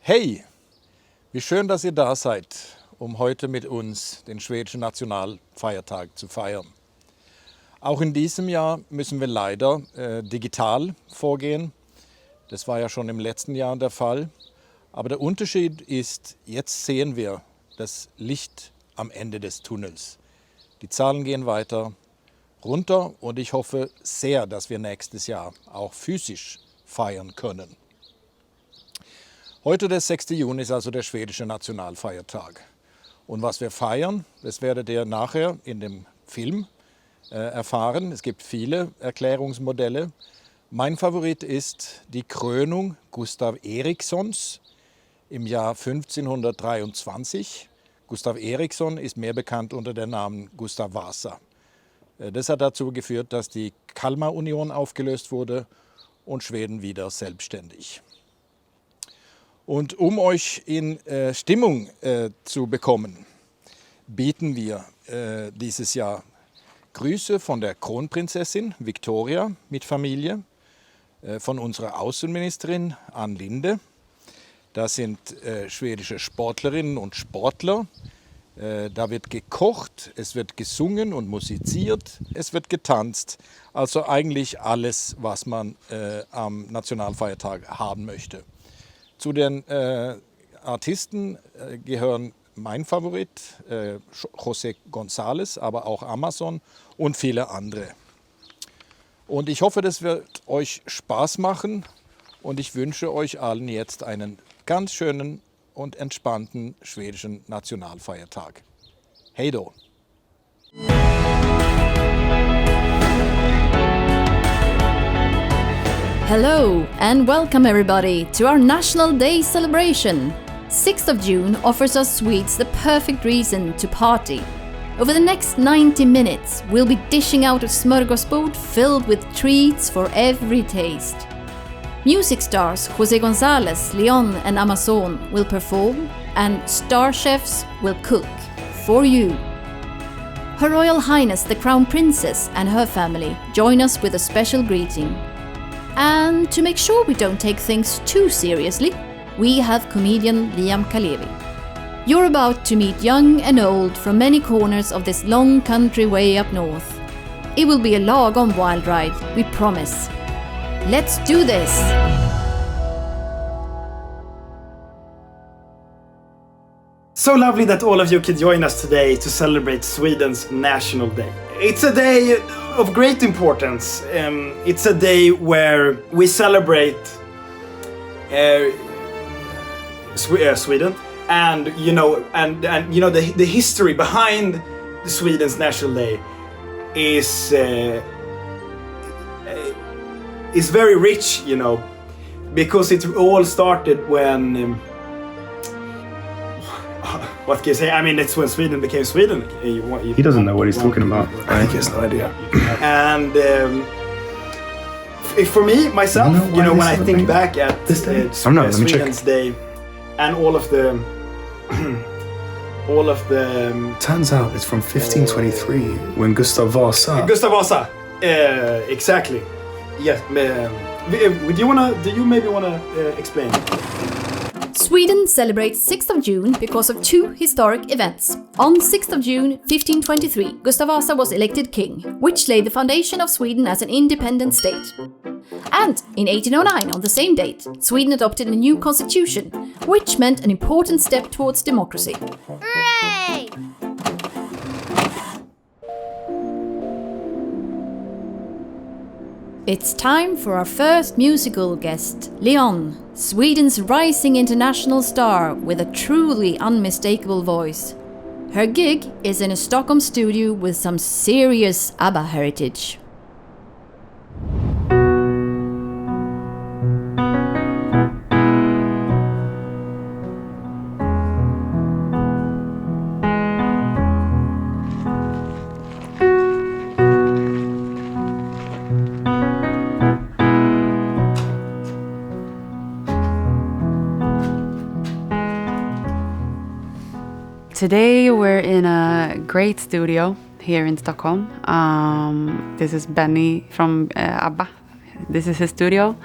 Hey, wie schön, dass ihr da seid, um heute mit uns den Schwedischen Nationalfeiertag zu feiern. Auch in diesem Jahr müssen wir leider digital vorgehen. Das war ja schon im letzten Jahr der Fall. Aber der Unterschied ist, jetzt sehen wir das Licht am Ende des Tunnels. Die Zahlen gehen weiter runter und ich hoffe sehr, dass wir nächstes Jahr auch physisch feiern können. Heute, der 6. Juni, ist also der Schwedische Nationalfeiertag. Und was wir feiern, das werdet ihr nachher in dem Film erfahren. Es gibt viele Erklärungsmodelle. Mein Favorit ist die Krönung Gustav Erikssons im Jahr 1523. Gustav Eriksson ist mehr bekannt unter dem Namen Gustav Vasa. Das hat dazu geführt, dass die Kalmarunion aufgelöst wurde und Schweden wieder selbstständig. Und um euch in Stimmung zu bekommen, bieten wir dieses Jahr Grüße von der Kronprinzessin Victoria mit Familie, von unserer Außenministerin Ann Linde. Das sind schwedische Sportlerinnen und Sportler. Da wird gekocht, es wird gesungen und musiziert, es wird getanzt. Also eigentlich alles, was man am Nationalfeiertag haben möchte. Zu den Artisten gehören mein Favorit, José González, aber auch Amazon und viele andere. Und ich hoffe, das wird euch Spaß machen und ich wünsche euch allen jetzt einen ganz schönen und entspannten schwedischen Nationalfeiertag. Hej då! Hello and welcome everybody to our National Day celebration. 6th of June offers us Swedes the perfect reason to party. Over the next 90 minutes, we'll be dishing out a smörgåsbord filled with treats for every taste. Music stars José González, Leon and Amazon will perform and star chefs will cook for you. Her Royal Highness the Crown Princess and her family join us with a special greeting. And to make sure we don't take things too seriously, we have comedian Liam Kalevi. You're about to meet young and old from many corners of this long country way up north. It will be a lagom wild ride, we promise. Let's do this! So lovely that all of you could join us today to celebrate Sweden's National Day. It's a day of great importance. It's a day where we celebrate Sweden, and the history behind Sweden's National Day is very rich, because it all started when. What can you say? I mean, it's when Sweden became Sweden. He doesn't know what he's talking about. I think he has no idea. And for me, myself, when I think back at this day, Sweden's Day, and all of the, Turns out it's from 1523 when Gustav Vasa. Gustav Vasa, exactly. Yes. Do you maybe wanna explain? Sweden celebrates 6th of June because of two historic events. On 6th of June 1523, Gustav Vasa was elected king, which laid the foundation of Sweden as an independent state. And in 1809, on the same date, Sweden adopted a new constitution, which meant an important step towards democracy. Hooray! It's time for our first musical guest, Leon, Sweden's rising international star with a truly unmistakable voice. Her gig is in a Stockholm studio with some serious ABBA heritage. Today we're in a great studio here in Stockholm. This is Benny from ABBA. This is his studio,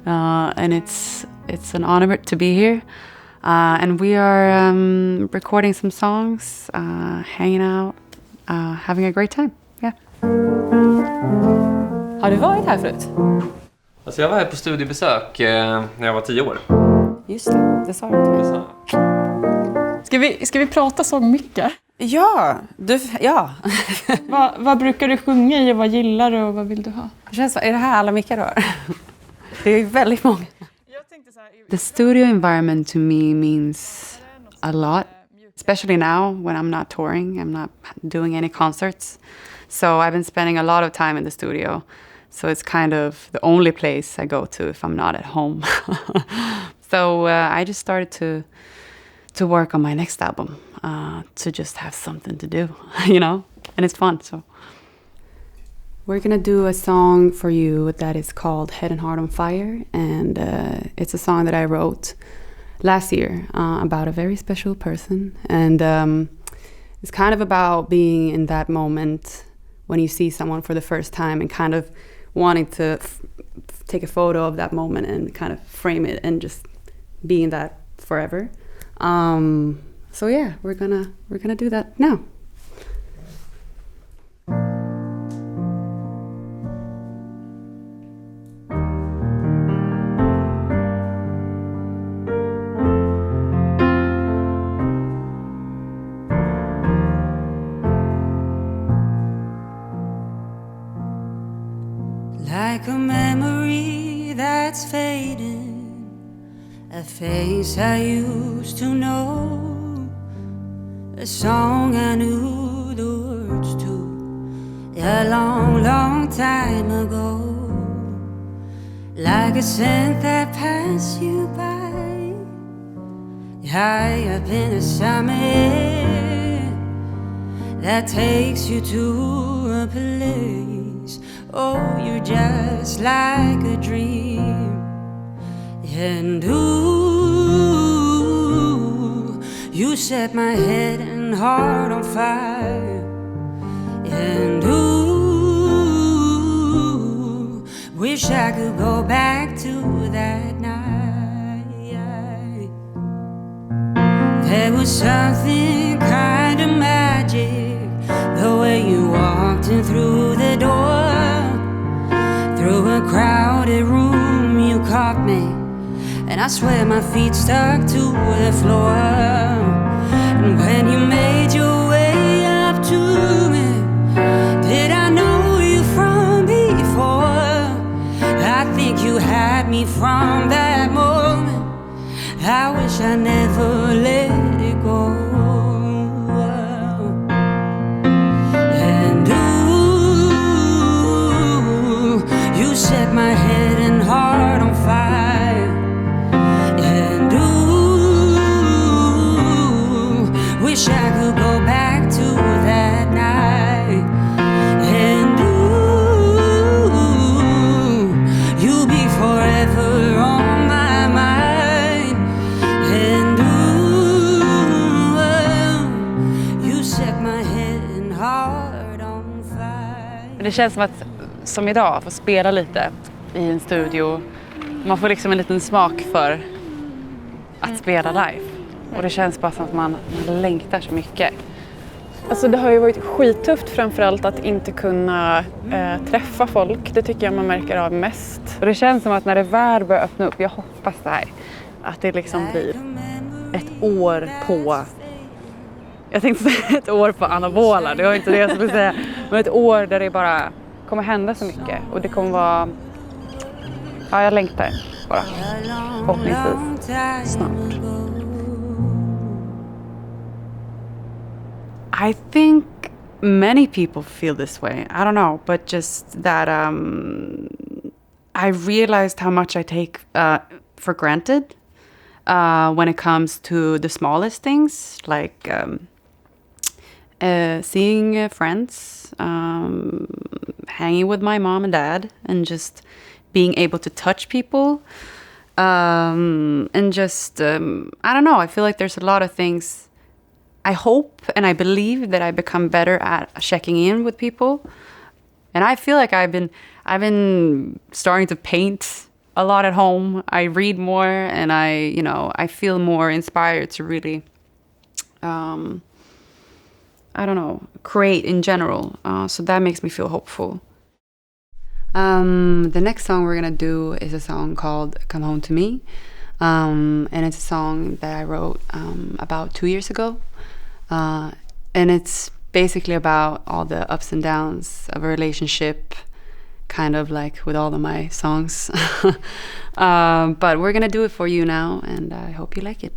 and it's an honor to be here. And we are recording some songs, hanging out, having a great time. Yeah. Har du varit här förut? Alltså jag var här på studiebesök när jag var 10 år. Just det sa du till mig. Ska vi prata så mycket? Ja. Vad brukar du sjunga i och vad gillar du och vad vill du ha? Det känns så, är det här alla mickar du har? Det är väldigt många. The studio environment to me means a lot, especially now when I'm not touring, I'm not doing any concerts. So I've been spending a lot of time in the studio. So it's kind of the only place I go to if I'm not at home. So I just started to work on my next album, to just have something to do, you know, and it's fun. So we're gonna do a song for you that is called Head and Heart on Fire, and it's a song that I wrote last year about a very special person, and it's kind of about being in that moment when you see someone for the first time and kind of wanting to take a photo of that moment and kind of frame it and just be in that forever. So yeah, we're gonna do that now. Like a memory that's fading, a face I used to know, a song I knew the words to a long, long time ago. Like a scent that passed you by, high up in the summer air, that takes you to a place. Oh, you're just like a dream. And ooh, you set my head and heart on fire. And ooh, wish I could go back to that night. There was something kind of magic, the way you walked in through the door. Through a crowded room you caught me, and I swear my feet stuck to the floor. And when you made your way up to me, did I know you from before? I think you had me from that moment. I wish I never let it go. Set my head and heart on fire. And ooh, wish I could go back to that night. And ooh, you'll be forever on my mind. And ooh, you set my head and heart on fire. Det känns som idag, få spela lite i en studio. Man får liksom en liten smak för att spela live. Och det känns bara som att man längtar så mycket. Alltså det har ju varit skittufft framförallt att inte kunna träffa folk. Det tycker jag man märker av mest. Och det känns som att när det väl börjar öppna upp, jag hoppas det här, att det liksom blir ett år på... Jag tänkte säga ett år på anabola, det var inte det jag skulle säga. Men ett år där det bara kommer hända så mycket. Och det kommer vara... Ja, jag längtar bara. Förhoppningsvis snart. I think many people feel this way. I don't know, but just that I realized how much I take for granted when it comes to the smallest things, like seeing friends, hanging with my mom and dad, and just being able to touch people, and just I don't know. I feel like there's a lot of things. I hope and I believe that I become better at checking in with people, and I feel like I've been starting to paint a lot at home. I read more, and I feel more inspired to really, create in general. So that makes me feel hopeful. The next song we're gonna do is a song called "Come Home to Me," and it's a song that I wrote about 2 years ago, and it's basically about all the ups and downs of a relationship, kind of like with all of my songs. But we're gonna do it for you now, and I hope you like it.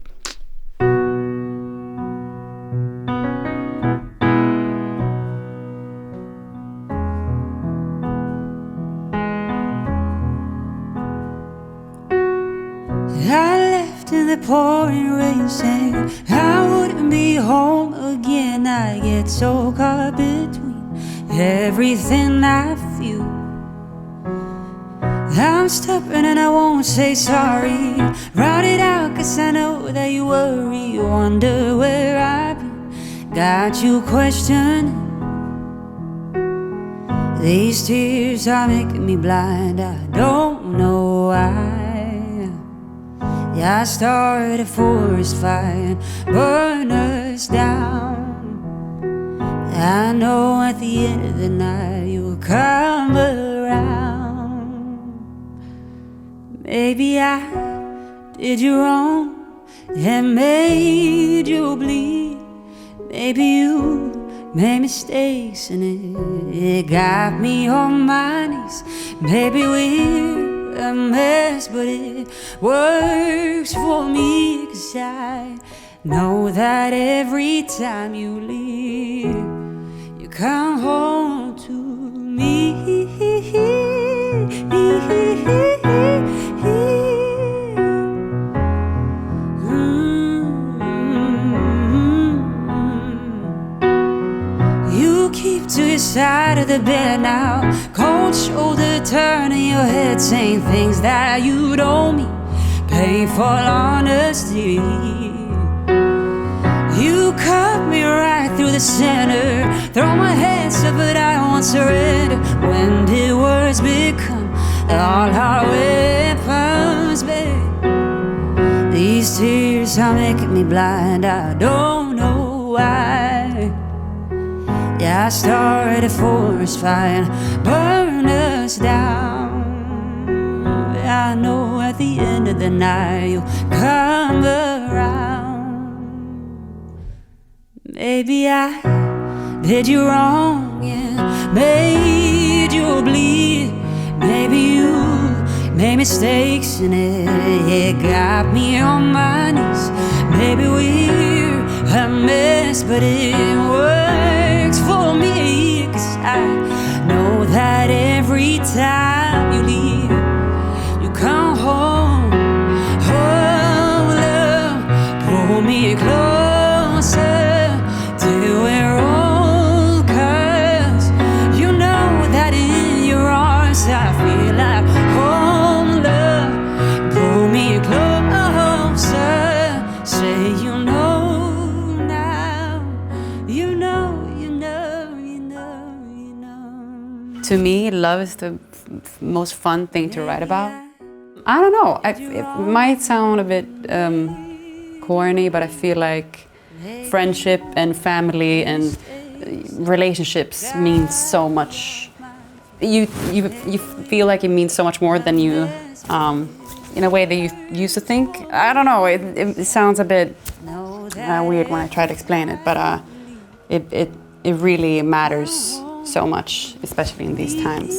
I left in the pouring rain, saying I wouldn't be home again. I get so caught between everything I feel. I'm stubborn and I won't say sorry. Write it out, 'cause I know that you worry. Wonder where I've been, got you questioning. These tears are making me blind, I don't know why. Yeah, I started a forest fire, burn us down. I know at the end of the night you'll come around. Maybe I did you wrong and made you bleed. Maybe you made mistakes and it got me on my knees. Maybe we're a mess, but it works for me, 'cause I know that every time you leave, you come home to me. You keep to your side of the bed now, cold shoulder turning your head, saying things that you don't mean, painful honesty. You cut me right through the center, throw my hands up but I won't surrender. When did words become all our weapons, babe? These tears are making me blind, I don't know why. Yeah, I started a forest fire, burn us down. I know at the end of the night you'll come around. Maybe I did you wrong and made you bleed. Maybe you made mistakes and it got me on my knees. Maybe we're a mess, but it works for me, 'cause I know that every time you leave, you come home. Oh, love, pull me closer till we're old, 'cause you know that in your arms I feel like home. Love, pull me closer, say you know now, you know, you know, you know, you know. To me, love is the most fun thing to write about. I don't know, it might sound a bit corny, but I feel like friendship and family and relationships mean so much. You feel like it means so much more than you, in a way that you used to think. I don't know, it sounds a bit weird when I try to explain it, but it really matters so much, especially in these times.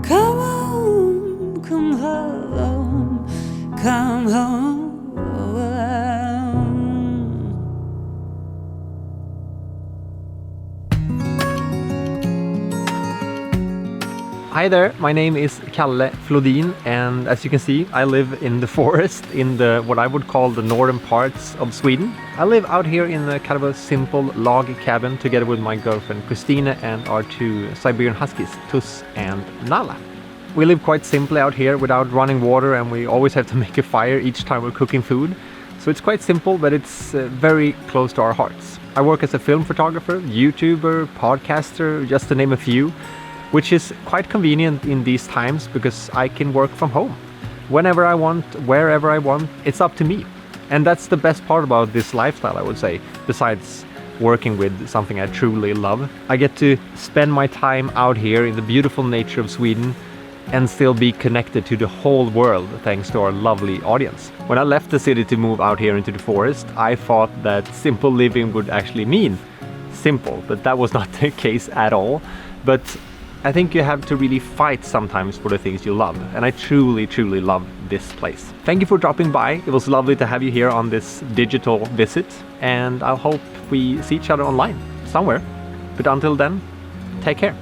Come home, come home, come home. Hi there, my name is Kalle Flodin, and as you can see, I live in the forest in what I would call the northern parts of Sweden. I live out here in a kind of a simple log cabin together with my girlfriend Christina and our two Siberian Huskies, Tuss and Nala. We live quite simply out here without running water, and we always have to make a fire each time we're cooking food. So it's quite simple, but it's very close to our hearts. I work as a film photographer, YouTuber, podcaster, just to name a few, which is quite convenient in these times because I can work from home. Whenever I want, wherever I want, it's up to me. And that's the best part about this lifestyle, I would say, besides working with something I truly love. I get to spend my time out here in the beautiful nature of Sweden and still be connected to the whole world thanks to our lovely audience. When I left the city to move out here into the forest, I thought that simple living would actually mean simple, but that was not the case at all. But I think you have to really fight sometimes for the things you love, and I truly, truly love this place. Thank you for dropping by. It was lovely to have you here on this digital visit, and I hope we see each other online somewhere. But until then, take care.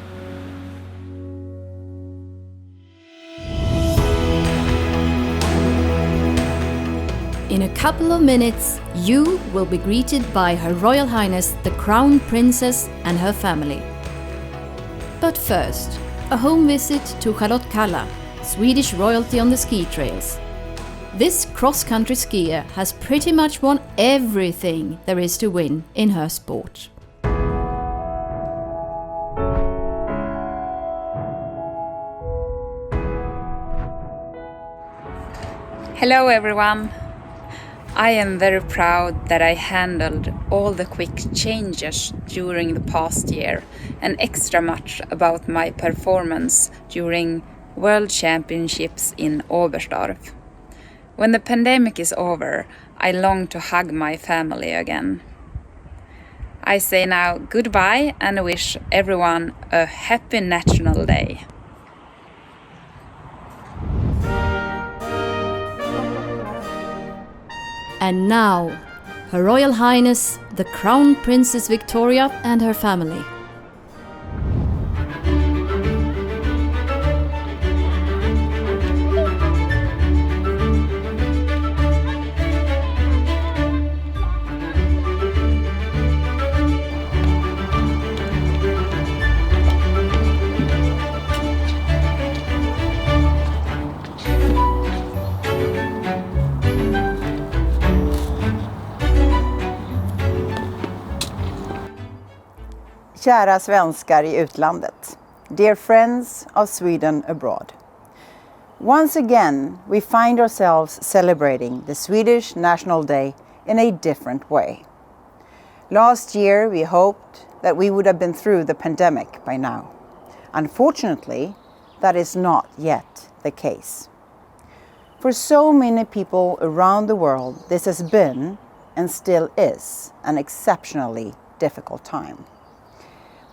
In a couple of minutes, you will be greeted by Her Royal Highness the Crown Princess and her family. But first, a home visit to Charlotte, Swedish royalty on the ski trails. This cross-country skier has pretty much won everything there is to win in her sport. Hello everyone! I am very proud that I handled all the quick changes during the past year and extra much about my performance during World Championships in Oberstdorf. When the pandemic is over, I long to hug my family again. I say now goodbye and wish everyone a happy National Day. And now, Her Royal Highness the Crown Princess Victoria and her family. Kära svenskar i utlandet, dear friends of Sweden abroad. Once again, we find ourselves celebrating the Swedish National Day in a different way. Last year, we hoped that we would have been through the pandemic by now. Unfortunately, that is not yet the case. For so many people around the world, this has been, and still is, an exceptionally difficult time.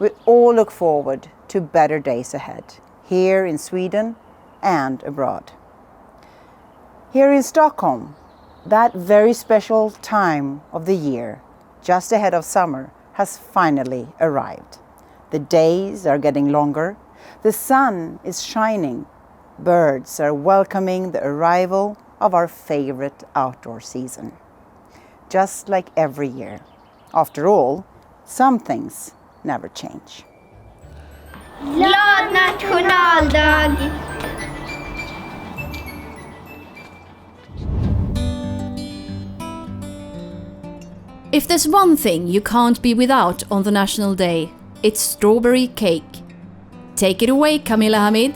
We all look forward to better days ahead, here in Sweden and abroad. Here in Stockholm, that very special time of the year, just ahead of summer, has finally arrived. The days are getting longer, the sun is shining, birds are welcoming the arrival of our favorite outdoor season. Just like every year. After all, some things never change. Glad nationaldag! If there's one thing you can't be without on the National Day, it's strawberry cake. Take it away, Camilla Hamid.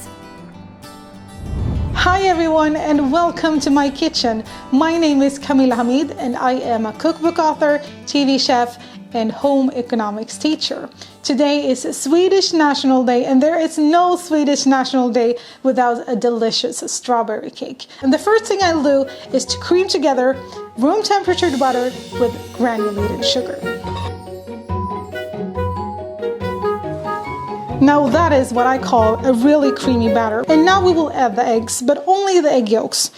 Hi everyone and welcome to my kitchen. My name is Camilla Hamid and I am a cookbook author, TV chef, and home economics teacher. Today is Swedish National Day and there is no Swedish National Day without a delicious strawberry cake. And the first thing I'll do is to cream together room temperature butter with granulated sugar. Now that is what I call a really creamy batter. And now we will add the eggs, but only the egg yolks.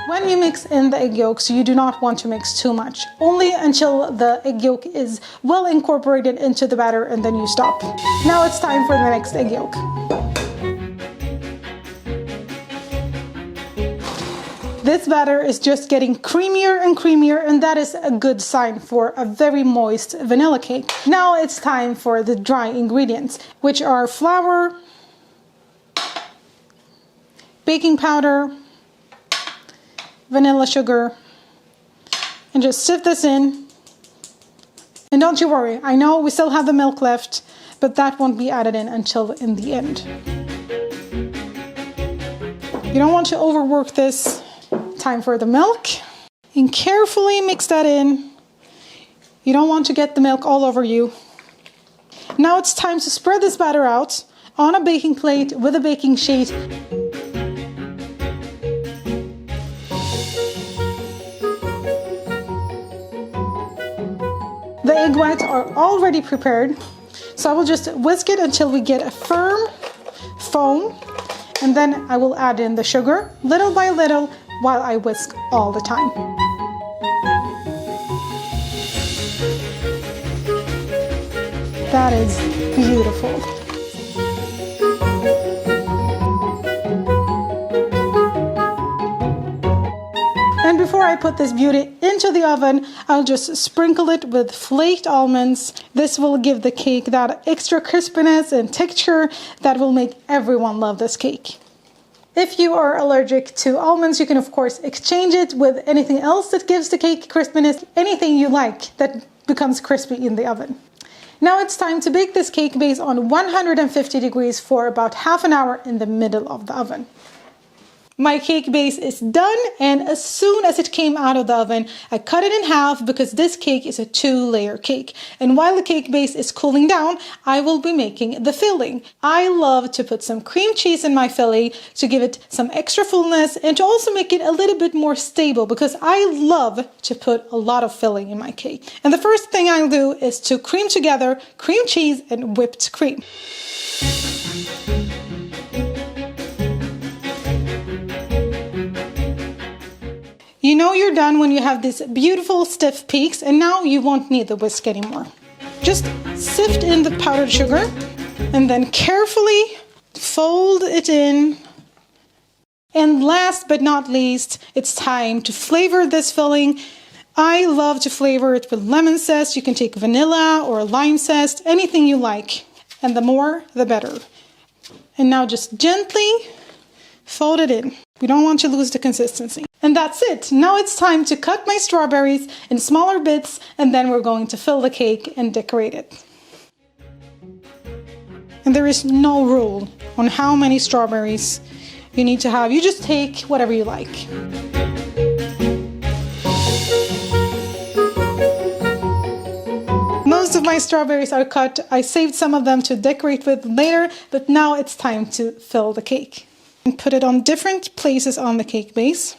When you mix in the egg yolks, you do not want to mix too much. Only until the egg yolk is well incorporated into the batter and then you stop. Now it's time for the next egg yolk. This batter is just getting creamier and creamier, and that is a good sign for a very moist vanilla cake. Now it's time for the dry ingredients, which are flour, baking powder, vanilla sugar, and just sift this in. And don't you worry, I know we still have the milk left, but that won't be added in until in the end. You don't want to overwork this. Time for the milk. And carefully mix that in. You don't want to get the milk all over you. Now it's time to spread this batter out on a baking plate with a baking sheet. The egg whites are already prepared, so I will just whisk it until we get a firm foam, and then I will add in the sugar little by little while I whisk all the time. That is beautiful. And before I put this beauty into the oven, I'll just sprinkle it with flaked almonds. This will give the cake that extra crispiness and texture that will make everyone love this cake. If you are allergic to almonds, you can of course exchange it with anything else that gives the cake crispiness, anything you like that becomes crispy in the oven. Now it's time to bake this cake base on 150 degrees for about half an hour in the middle of the oven. My cake base is done, and as soon as it came out of the oven, I cut it in half because this cake is a 2-layer cake. And while the cake base is cooling down, I will be making the filling. I love to put some cream cheese in my filling to give it some extra fullness and to also make it a little bit more stable because I love to put a lot of filling in my cake. And the first thing I'll do is to cream together cream cheese and whipped cream. You know you're done when you have these beautiful stiff peaks, and now you won't need the whisk anymore. Just sift in the powdered sugar and then carefully fold it in. And last but not least, it's time to flavor this filling. I love to flavor it with lemon zest. You can take vanilla or lime zest, anything you like. And the more, the better. And now just gently fold it in. We don't want to lose the consistency. And that's it. Now it's time to cut my strawberries in smaller bits, and then we're going to fill the cake and decorate it. And there is no rule on how many strawberries you need to have. You just take whatever you like. Most of my strawberries are cut. I saved some of them to decorate with later, but now it's time to fill the cake. And put it on different places on the cake base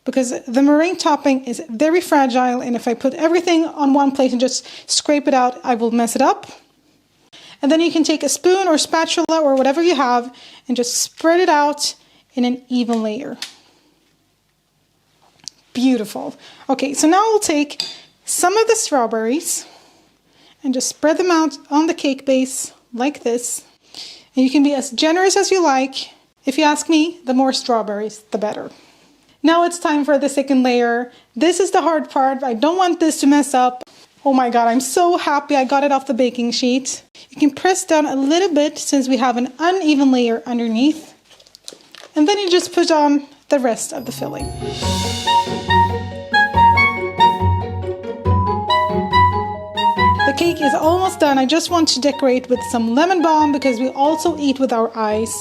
because the meringue topping is very fragile, and if I put everything on one plate and just scrape it out, I will mess it up. And then you can take a spoon or spatula or whatever you have and just spread it out in an even layer. Beautiful. Okay, so now we'll take some of the strawberries and just spread them out on the cake base like this. And you can be as generous as you like. If you ask me, the more strawberries, the better. Now it's time for the second layer. This is the hard part. I don't want this to mess up. Oh my God, I'm so happy I got it off the baking sheet. You can press down a little bit since we have an uneven layer underneath. And then you just put on the rest of the filling. The cake is almost done. I just want to decorate with some lemon balm because we also eat with our eyes.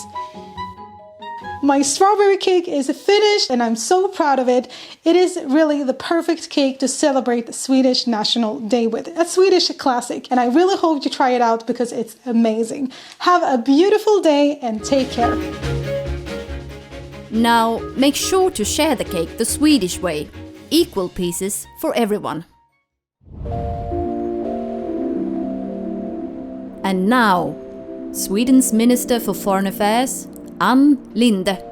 My strawberry cake is finished and I'm so proud of it. It is really the perfect cake to celebrate the Swedish National Day with. A Swedish classic, and I really hope you try it out because it's amazing. Have a beautiful day and take care. Now make sure to share the cake the Swedish way. Equal pieces for everyone. And now, Sweden's Minister for Foreign Affairs, Ann Linde.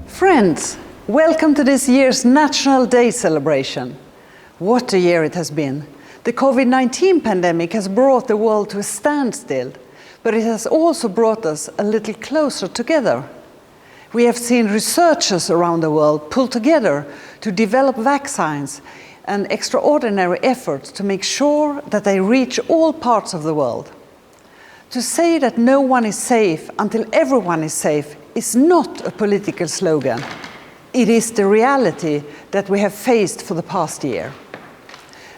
Friends, welcome to this year's National Day celebration. What a year it has been. The COVID-19 pandemic has brought the world to a standstill, but it has also brought us a little closer together. We have seen researchers around the world pull together to develop vaccines and extraordinary efforts to make sure that they reach all parts of the world. To say that no one is safe until everyone is safe is not a political slogan. It is the reality that we have faced for the past year.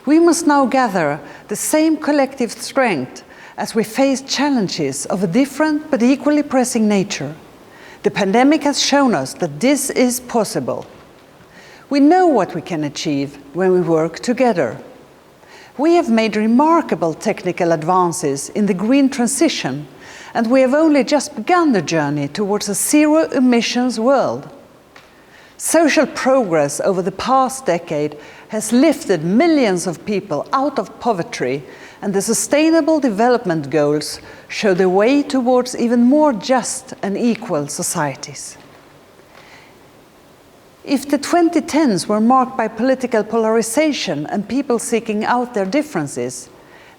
We must now gather the same collective strength as we face challenges of a different but equally pressing nature. The pandemic has shown us that this is possible. We know what we can achieve when we work together. We have made remarkable technical advances in the green transition, and we have only just begun the journey towards a zero-emissions world. Social progress over the past decade has lifted millions of people out of poverty, and the Sustainable Development Goals show the way towards even more just and equal societies. If the 2010s were marked by political polarization and people seeking out their differences,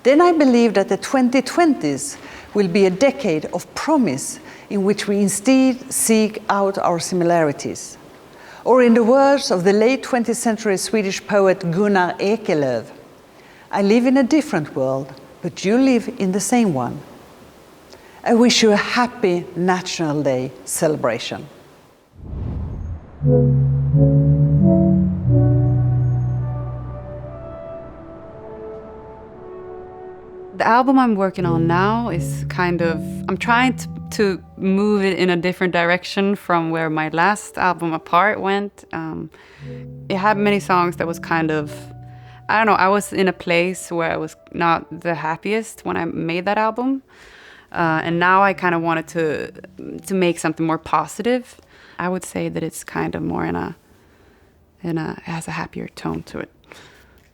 then I believe that the 2020s will be a decade of promise in which we instead seek out our similarities. Or in the words of the late 20th century Swedish poet Gunnar Ekelöf, I live in a different world, but you live in the same one. I wish you a happy National Day celebration. The album I'm working on now is I'm trying to move it in a different direction from where my last album Apart went. It had many songs that was I was in a place where I was not the happiest when I made that album. And now I kind of wanted to make something more positive. I would say that it's kind of more it has a happier tone to it.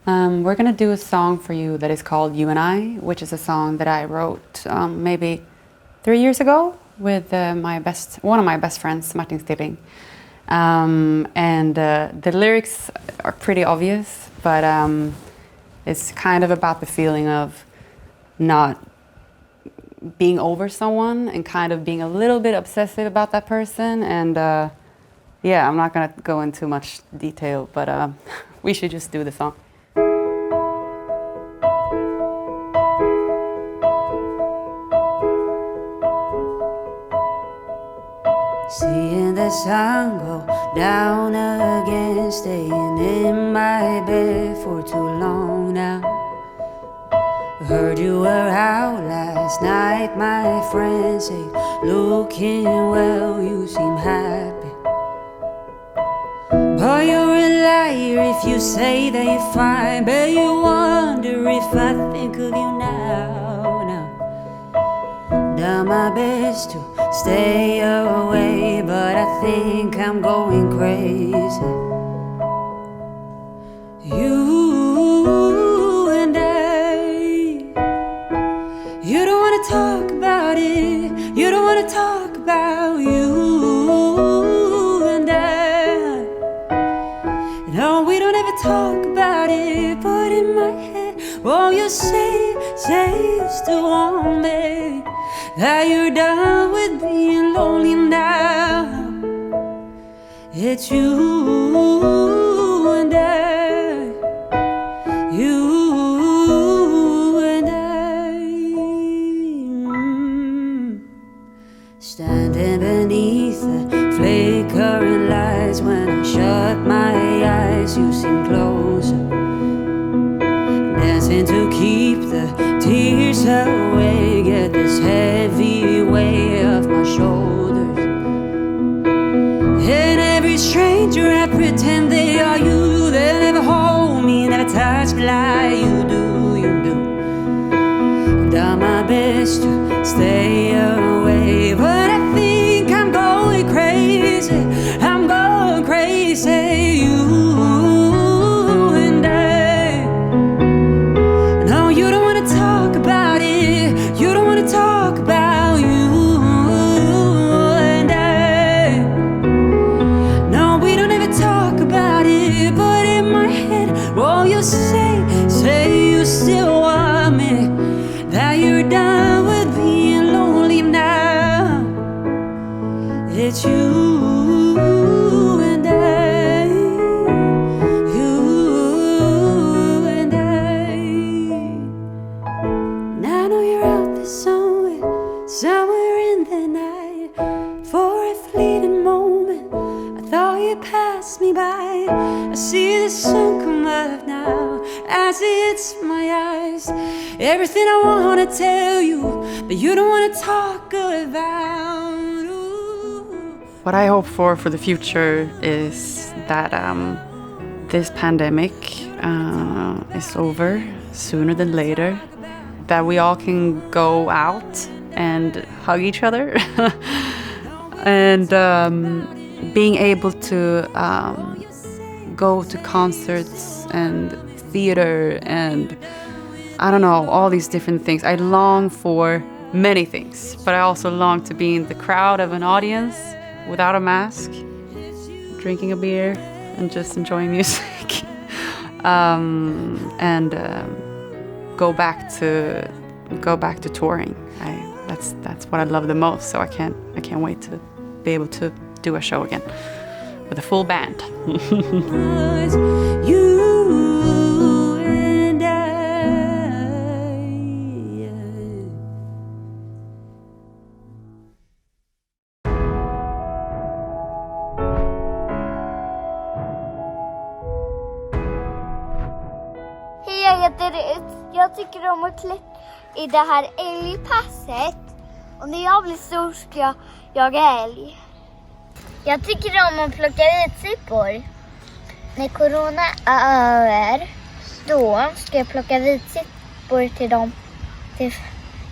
We're gonna do a song for you that is called You and I, which is a song that I wrote maybe 3 years ago with one of my best friends, Martin Stilling. The lyrics are pretty obvious, but it's kind of about the feeling of not being over someone and kind of being a little bit obsessive about that person. And I'm not gonna go into much detail, but we should just do the song. Seeing the sun go down again, staying in my bed for too long now. Heard you were out last night, my friend say, looking well, you seem happy. But you're a liar if you say that you're fine, but you wonder if I think of you now. Done my best to stay away, but I think I'm going crazy. You and I, you don't wanna talk about it. You don't wanna talk about you and I. No, we don't ever talk about it, but in my head, oh, you say you still want me. That you're done with being lonely now. It's you and I, you and I. Standing beneath the flickering lights, when I shut my eyes, you seem closer. Dancing to keep the tears away, get this heavy weight off my shoulders. And every stranger I pretend they are you. They never hold me, never touch me like you do, you do. Done my best to stay away, but I think I'm going crazy. I'm going crazy, you and I. No, you don't wanna talk about it. You don't wanna talk about you and I. No, we don't ever talk about it, but in my head, oh, you say you still want me. That you're done with being lonely now. It's you and I, you and I. And I know you're out there somewhere in the night. For a fleeting moment, I thought you pass me by. I see the sun come up now as it hits my eyes. Everything I wanna tell you, but you don't wanna talk about. Ooh. What I hope for the future is that this pandemic is over sooner than later, that we all can go out and hug each other and being able to go to concerts and theater and I don't know, all these different things. I long for many things, but I also long to be in the crowd of an audience without a mask, drinking a beer and just enjoying music. And go back to touring. That's what I love the most. So I can't wait to be able to do a show again with a full band. You and I. Hej, jag heter Rut. Jag tycker om att klättra i det här älgpasset. Och när jag blir stor ska jag jaga älg. Jag tycker om att plocka vitsippor. När corona är över, då ska jag plocka vitsippor till dem. Till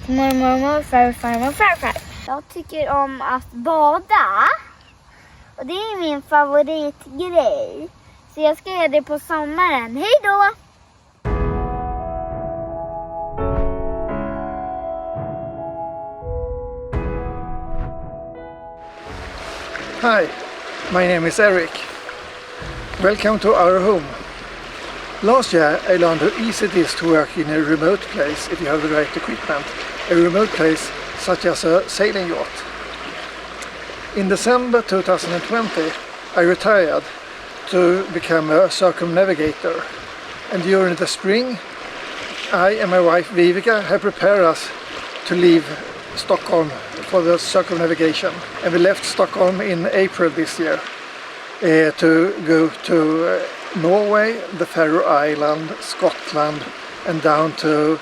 mormor och morfar och farmor och farfar. Jag tycker om att bada. Och det är min favoritgrej. Så jag ska göra det på sommaren. Hej då! Hi, my name is Eric. Welcome to our home. Last year I learned how easy it is to work in a remote place if you have the right equipment. A remote place such as a sailing yacht. In December 2020 I retired to become a circumnavigator, and during the spring I and my wife Vivica have prepared us to leave Stockholm for the circumnavigation, and we left Stockholm in April this year to go to Norway, the Faroe Islands, Scotland and down to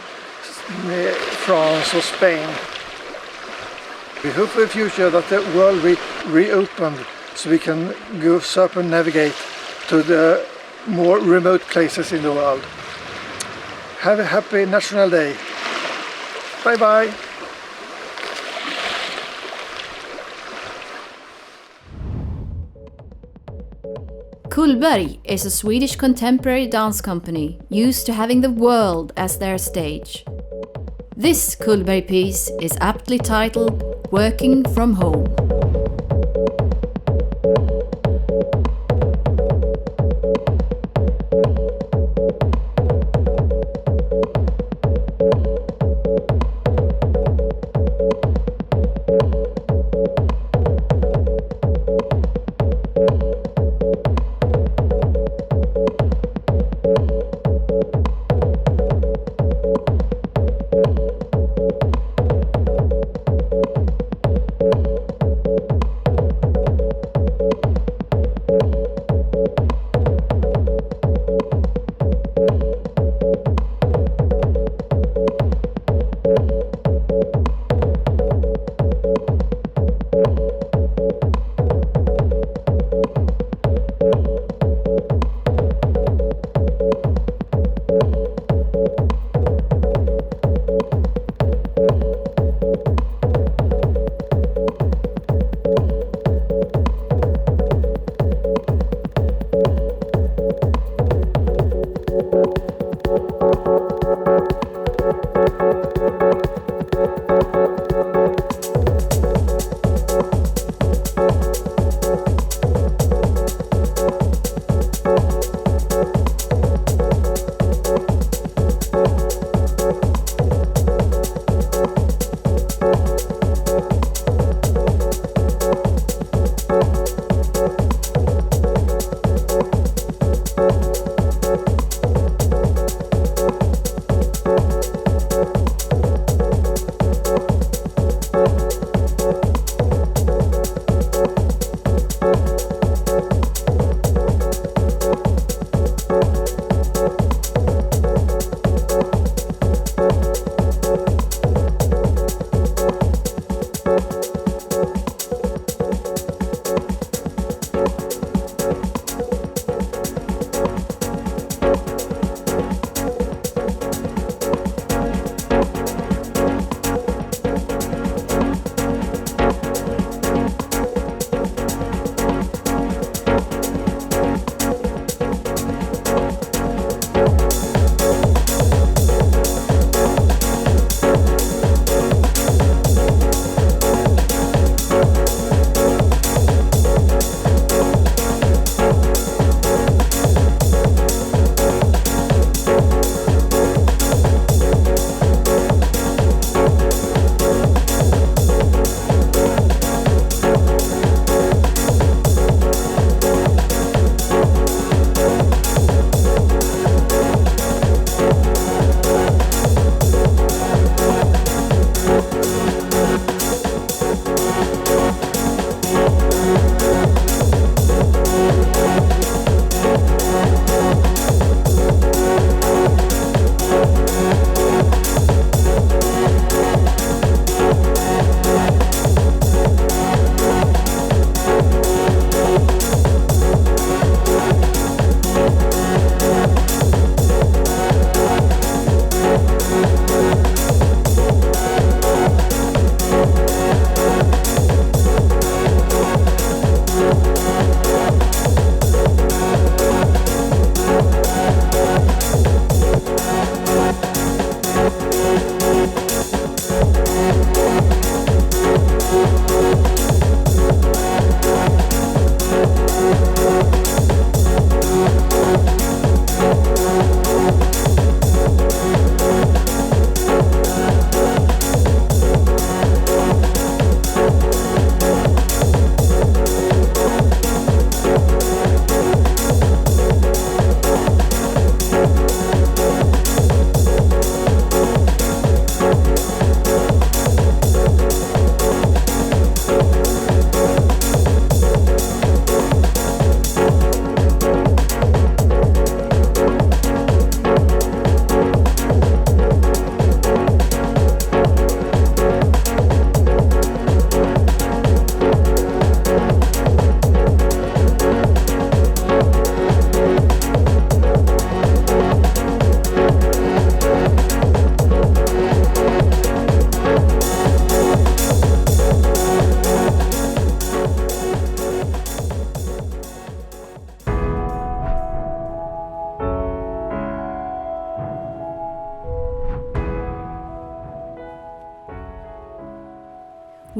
France or Spain. We hope for the future that the world will reopen so we can go circumnavigate to the more remote places in the world. Have a happy National Day. Bye bye. Kullberg is a Swedish contemporary dance company used to having the world as their stage. This Kullberg piece is aptly titled Working from Home.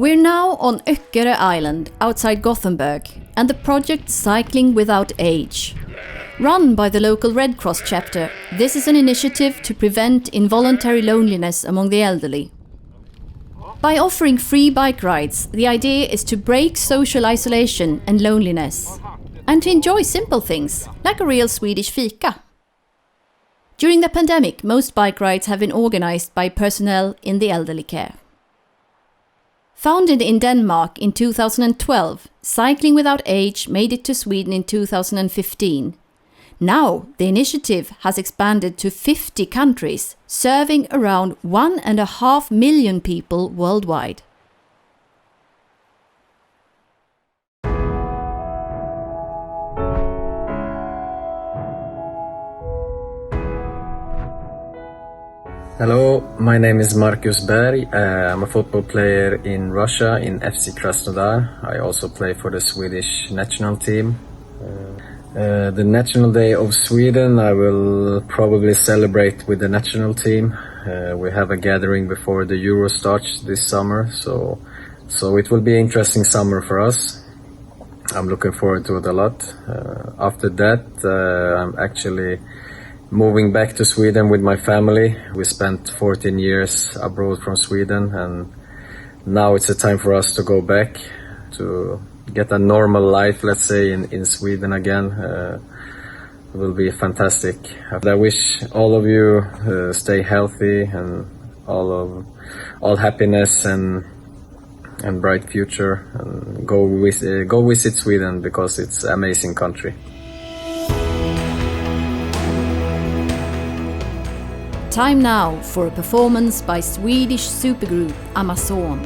We're now on Öckerö Island outside Gothenburg and the project Cycling Without Age. Run by the local Red Cross chapter, this is an initiative to prevent involuntary loneliness among the elderly. By offering free bike rides, the idea is to break social isolation and loneliness, and to enjoy simple things, like a real Swedish fika. During the pandemic, most bike rides have been organized by personnel in the elderly care. Founded in Denmark in 2012, Cycling Without Age made it to Sweden in 2015. Now, the initiative has expanded to 50 countries, serving around 1.5 million people worldwide. Hello, my name is Marcus Berg. I'm a football player in Russia in FC Krasnodar. I also play for the Swedish national team. The National Day of Sweden I will probably celebrate with the national team. We have a gathering before the Euro starts this summer, so it will be an interesting summer for us. I'm looking forward to it a lot. After that, I'm actually moving back to Sweden with my family. We spent 14 years abroad from Sweden, and now it's a time for us to go back to get a normal life, let's say, in Sweden again. It will be fantastic. I wish all of you stay healthy and all happiness and bright future, and go visit Sweden because it's an amazing country. Time now for a performance by Swedish supergroup Amazon.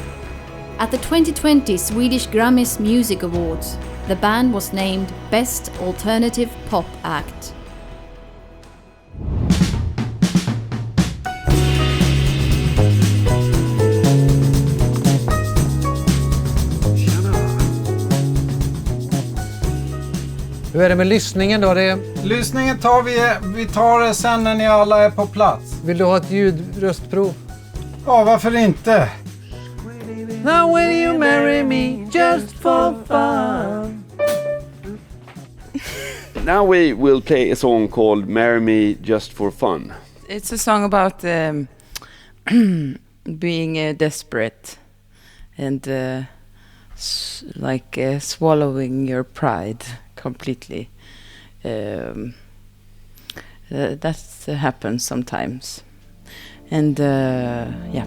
At the 2020 Swedish Grammys Music Awards, the band was named Best Alternative Pop Act. Hur är det med lyssningen då? Lyssningen tar vi tar det sen när ni alla är på plats. Vill du ha ett ljudröstprov? Ja, varför inte? Now will you marry me just for fun? Now we will play a song called Marry Me Just for Fun. It's a song about being desperate and swallowing your pride completely. That happens sometimes. And yeah.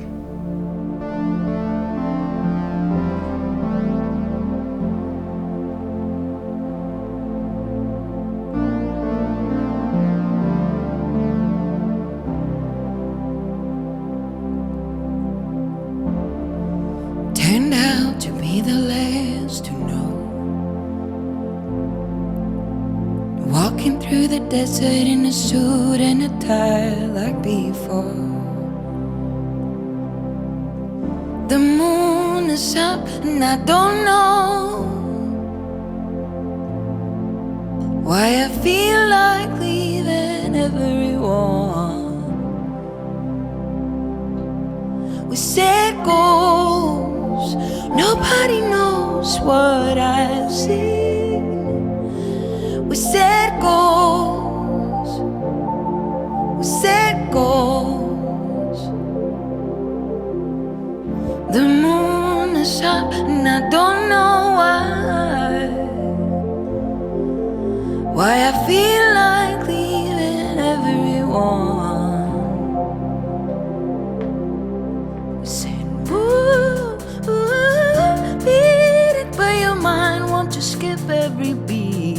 Turned out to be the last to know. Walking through the desert in a suit and a tie like before. The moon is up and I don't know why I feel like leaving everyone. We set goals, nobody knows what I've seen. We set goals, we set goals. The moon is up and I don't know why I feel like leaving everyone. We said, ooh, ooh, beat it, but your mind wants to skip every beat.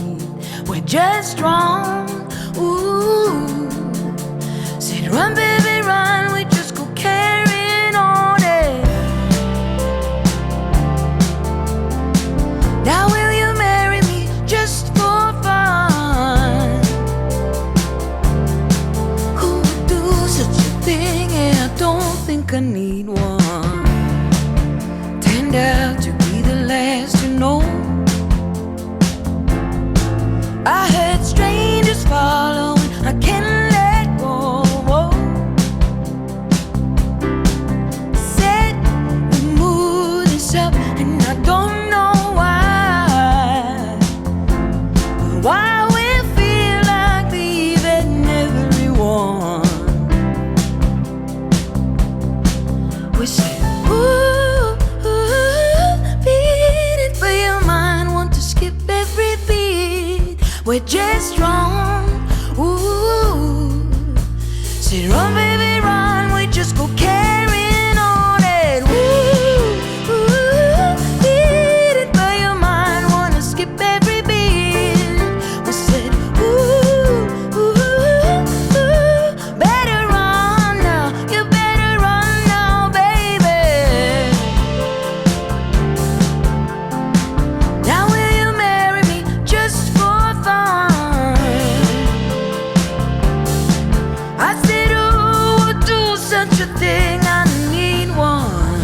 We're just wrong, ooh. Said run baby run, we just go carrying on it. Now will you marry me just for fun? Ooh. we're just wrong. Ooh, say run, baby, run. We just go carrying on and beat it by your mind. Wanna skip every beat. We said better run now. You better run now, baby. Now will you marry me just for fun? I said, oh, we'll do such a thing, I need one.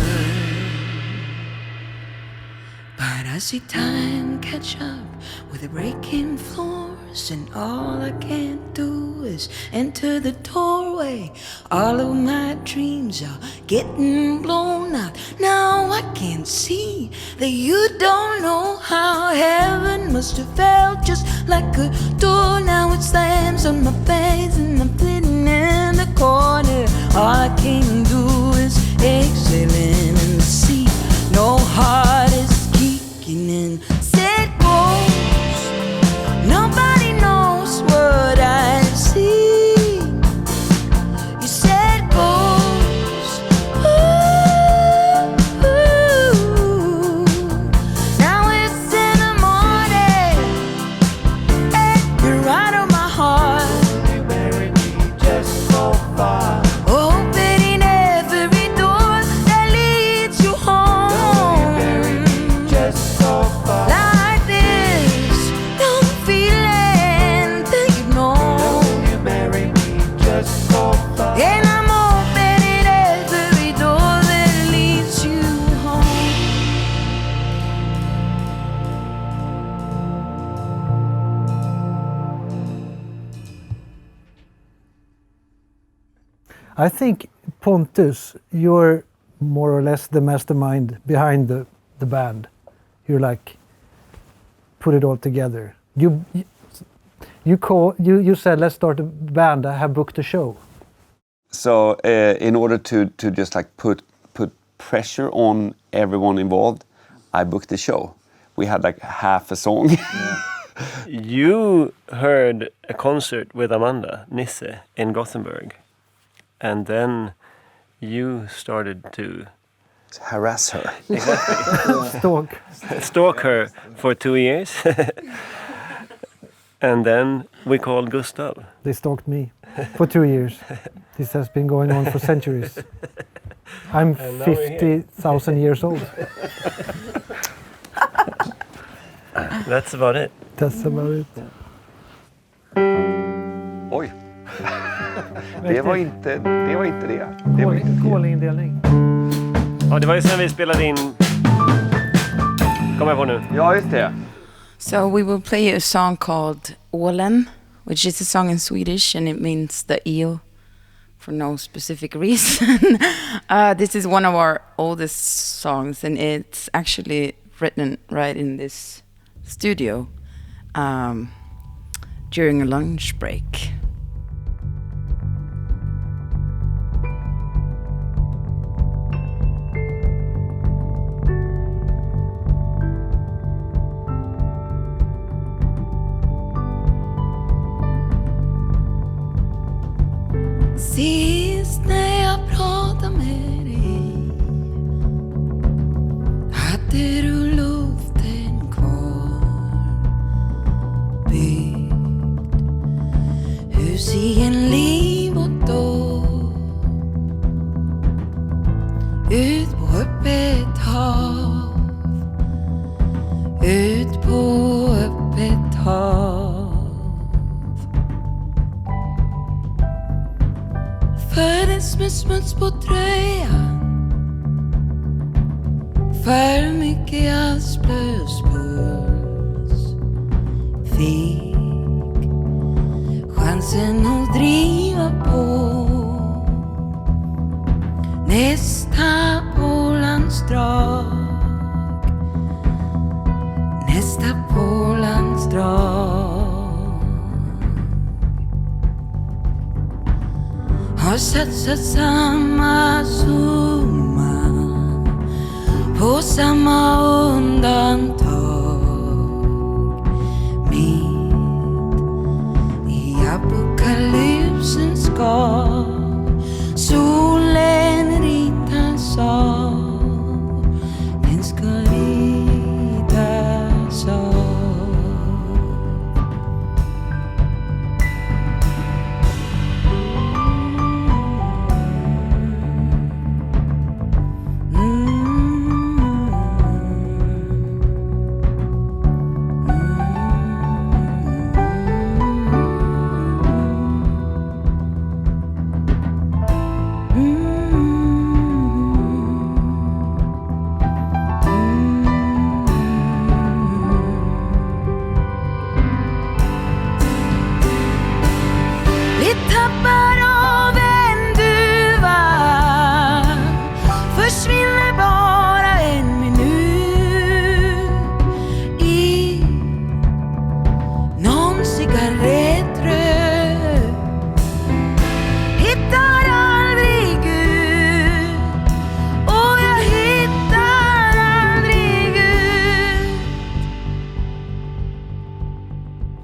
But I see time catch up with the breaking floors, and all I can do is enter the doorway. All of my dreams are getting blown out. Now I can see that you don't know how heaven must have felt just like a door. Now it slams on my face and I'm sitting in the corner. All I can do is exhale in the seat. No heart is kicking in. Said ghost. Nobody knows what I see. You said ghost. Ooh. Now it's in the morning. Hey, you're out of my heart. You marry me just so far. Opening every door that leads you home. You marry me just so far. Like this, no feeling that you know. You marry me just so far. And I'm opening every door that leads you home. I think, Pontus, you're more or less the mastermind behind the band. You're like, put it all together. You said, let's start a band. I have booked a show. So in order to just like put pressure on everyone involved, I booked the show. We had like half a song. You heard a concert with Amanda Nisse in Gothenburg, and then you started to harass her. Exactly. Stalk her for 2 years. And then we called Gustav. They stalked me for 2 years. This has been going on for centuries. I'm 50,000 years old. That's about it. That's about it. Oj. Det var inte det. Kolindelning. Ja, det var ju sen vi spelade in. Kommer jag på nu? Ja, just det. So we will play a song called Ålen, which is a song in Swedish and it means the eel for no specific reason. This is one of our oldest songs and it's actually written right in this studio during a lunch break. Sist när jag pratade med dig hade du luften kvar. Byggt hus i en liv och då. Ut på öppet hav. Ut på öppet hav. Föddes med smuts på tröjan. För mycket asplös puls. Fick chansen att driva på. Nästa Pålandsdrag. Nästa Pålandsdrag. Har satsat samma summa på samma undantag. Mitt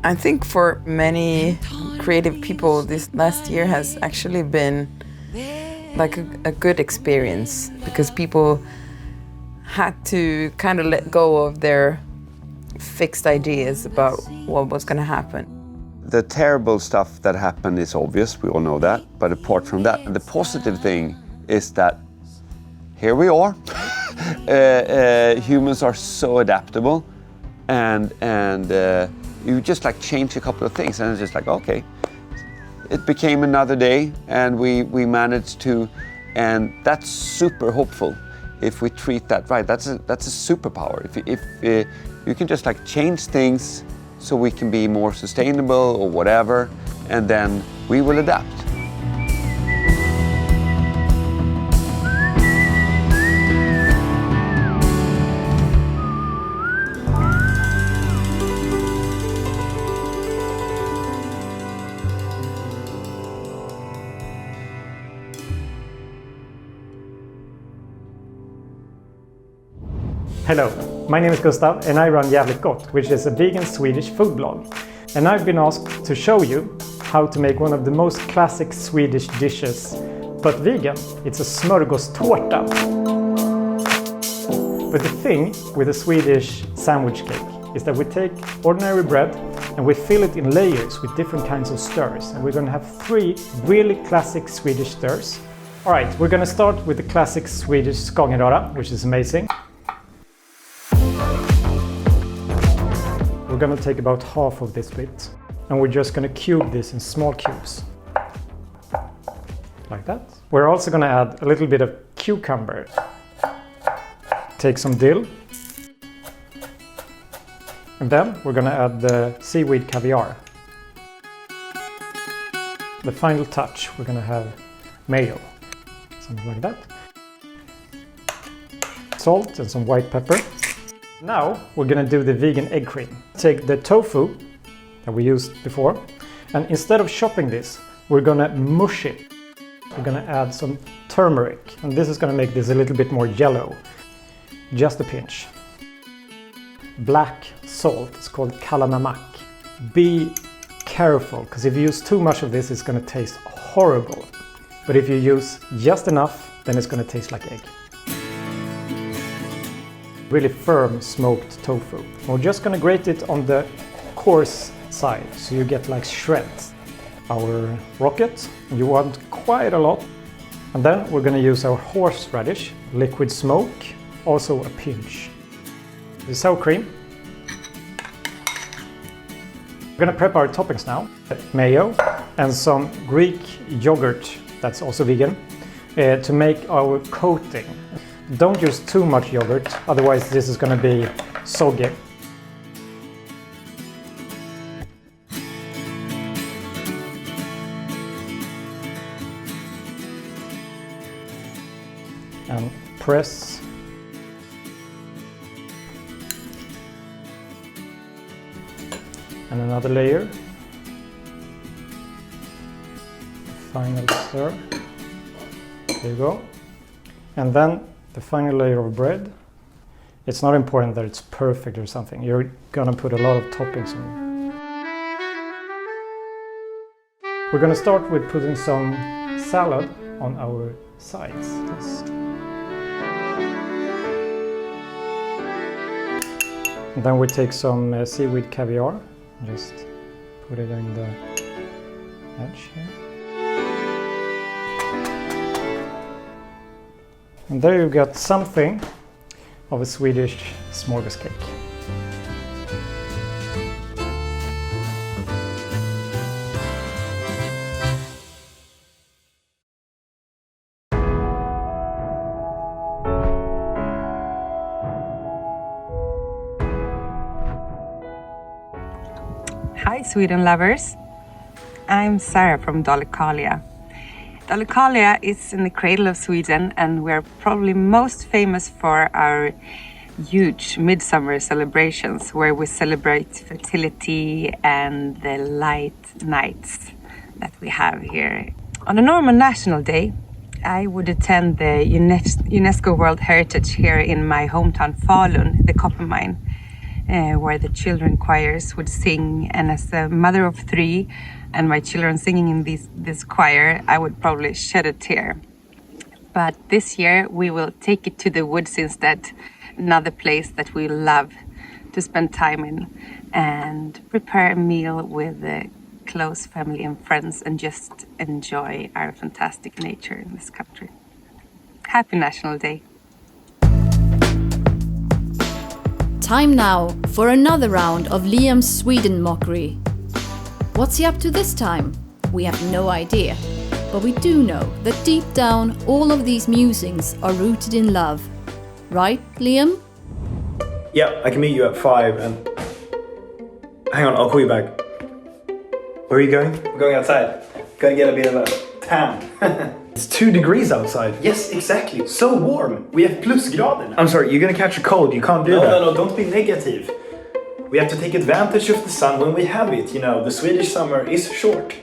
I think for many creative people, this last year has actually been like a good experience because people had to kind of let go of their fixed ideas about what was going to happen. The terrible stuff that happened is obvious, we all know that, but apart from that, the positive thing is that here we are. Humans are so adaptable, and you just like change a couple of things and it's just like, okay, it became another day and we managed to, and that's super hopeful if we treat that right. That's a superpower. If you can just like change things so we can be more sustainable or whatever, and then we will adapt. Hello, my name is Gustav and I run Jävligt Gott, which is a vegan Swedish food blog. And I've been asked to show you how to make one of the most classic Swedish dishes, but vegan. It's a smörgåstårta. But the thing with a Swedish sandwich cake is that we take ordinary bread and we fill it in layers with different kinds of stirs. And we're going to have 3 really classic Swedish stirs. Alright, we're going to start with the classic Swedish skångeröra, which is amazing. We're going to take about half of this bit and we're just going to cube this in small cubes. Like that. We're also going to add a little bit of cucumber. Take some dill. And then we're going to add the seaweed caviar. The final touch, we're going to have mayo. Something like that. Salt and some white pepper. Now we're going to do the vegan egg cream. Take the tofu that we used before, and instead of chopping this, we're going to mush it. We're going to add some turmeric, and this is going to make this a little bit more yellow. Just a pinch. Black salt, it's called kalla namak. Be careful, because if you use too much of this, it's going to taste horrible. But if you use just enough, then it's going to taste like egg. Really firm smoked tofu. We're just going to grate it on the coarse side, so you get like shreds. Our rocket, you want quite a lot. And then we're going to use our horseradish, liquid smoke, also a pinch. The sour cream. We're going to prep our toppings now. Mayo and some Greek yogurt, that's also vegan, to make our coating. Don't use too much yogurt, otherwise this is going to be soggy. And press. And another layer. Final stir. There you go. And then the final layer of bread. It's not important that it's perfect or something. You're gonna put a lot of toppings on. We're gonna start with putting some salad on our sides. And then we take some seaweed caviar. Just put it in the edge here. And there you got something of a Swedish smorgascake. Hi Sweden lovers, I'm Sarah from Dalecarlia. Dalecarlia is in the cradle of Sweden and we're probably most famous for our huge midsummer celebrations where we celebrate fertility and the light nights that we have here. On a normal national day, I would attend the UNESCO World Heritage here in my hometown Falun, the copper mine. where the children choirs would sing. And as a mother of 3 and my children singing in this choir, I would probably shed a tear. But this year we will take it to the woods instead, another place that we love to spend time in, and prepare a meal with close family and friends and just enjoy our fantastic nature in this country. Happy National Day. Time now for another round of Liam's Sweden mockery. What's he up to this time? We have no idea. But we do know that deep down all of these musings are rooted in love. Right, Liam? Yeah, I can meet you at 5 and... Hang on, I'll call you back. Where are you going? I'm going outside. Gonna get a bit of a tan. It's 2 degrees outside. Yes, exactly. So warm. We have plusgrader. I'm sorry, you're gonna catch a cold. You can't do that. No, don't be negative. We have to take advantage of the sun when we have it. You know, the Swedish summer is short.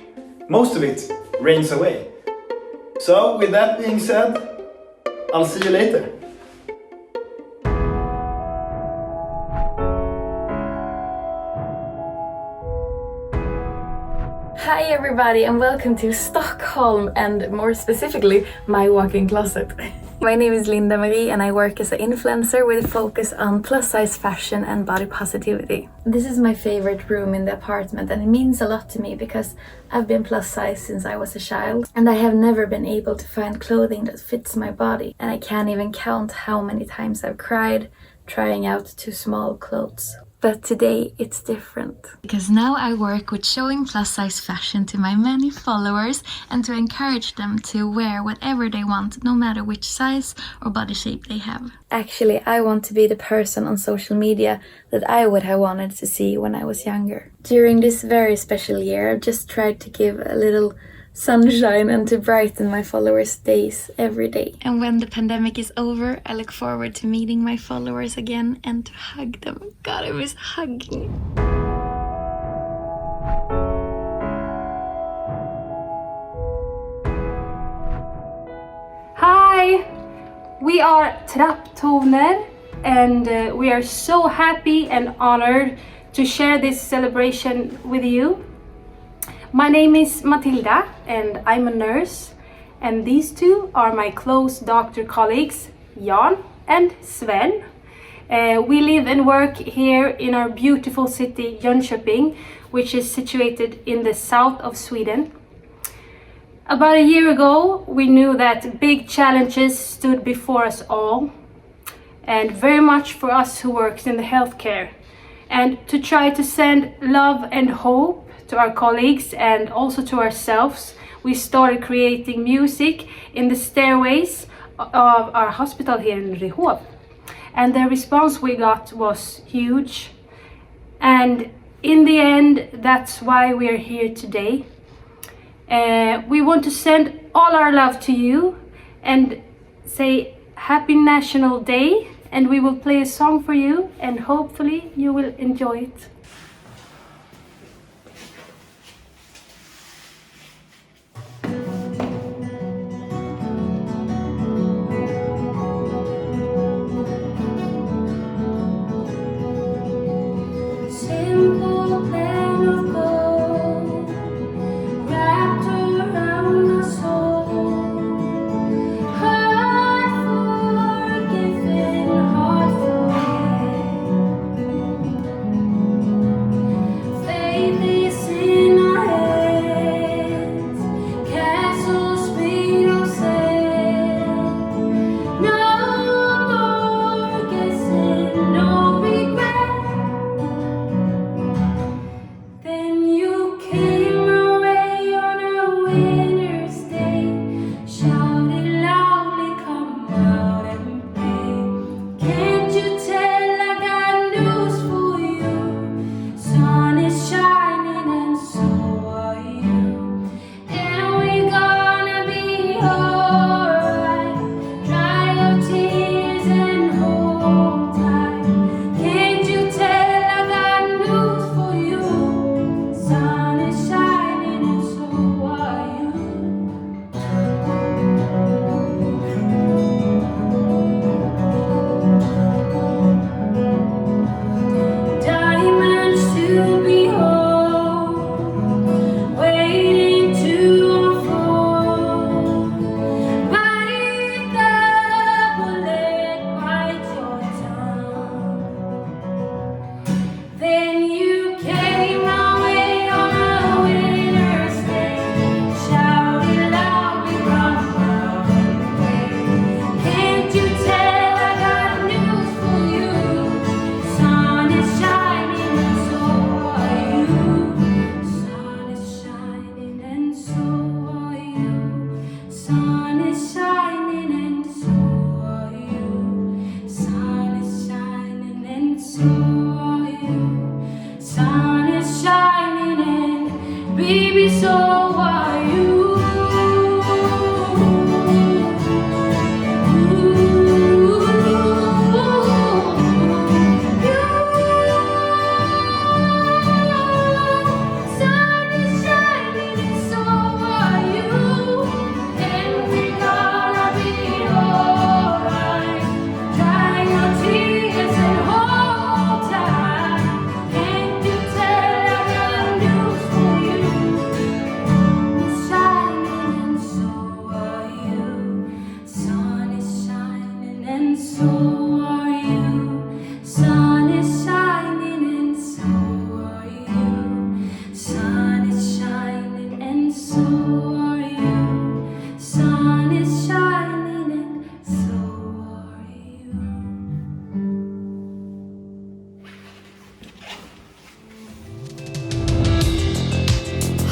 Most of it rains away. So, with that being said, I'll see you later. Hi everybody and welcome to Stockholm and more specifically my walk-in closet. My name is Linda Marie and I work as an influencer with a focus on plus-size fashion and body positivity. This is my favorite room in the apartment and it means a lot to me because I've been plus-size since I was a child and I have never been able to find clothing that fits my body, and I can't even count how many times I've cried trying out too small clothes. But today it's different. Because now I work with showing plus-size fashion to my many followers and to encourage them to wear whatever they want, no matter which size or body shape they have. Actually, I want to be the person on social media that I would have wanted to see when I was younger. During this very special year, I've just tried to give a little sunshine and to brighten my followers' days every day. And when the pandemic is over, I look forward to meeting my followers again and to hug them. God, I miss hugging. Hi! We are Trapptoner and we are so happy and honored to share this celebration with you. My name is Matilda and I'm a nurse, and these two are my close doctor colleagues, Jan and Sven. We live and work here in our beautiful city Jönköping, which is situated in the south of Sweden. About a year ago, we knew that big challenges stood before us all, and very much for us who works in the healthcare. And to try to send love and hope to our colleagues and also to ourselves, we started creating music in the stairways of our hospital here in Rehov. And the response we got was huge. And in the end, that's why we are here today. We want to send all our love to you and say Happy National Day, and we will play a song for you and hopefully you will enjoy it.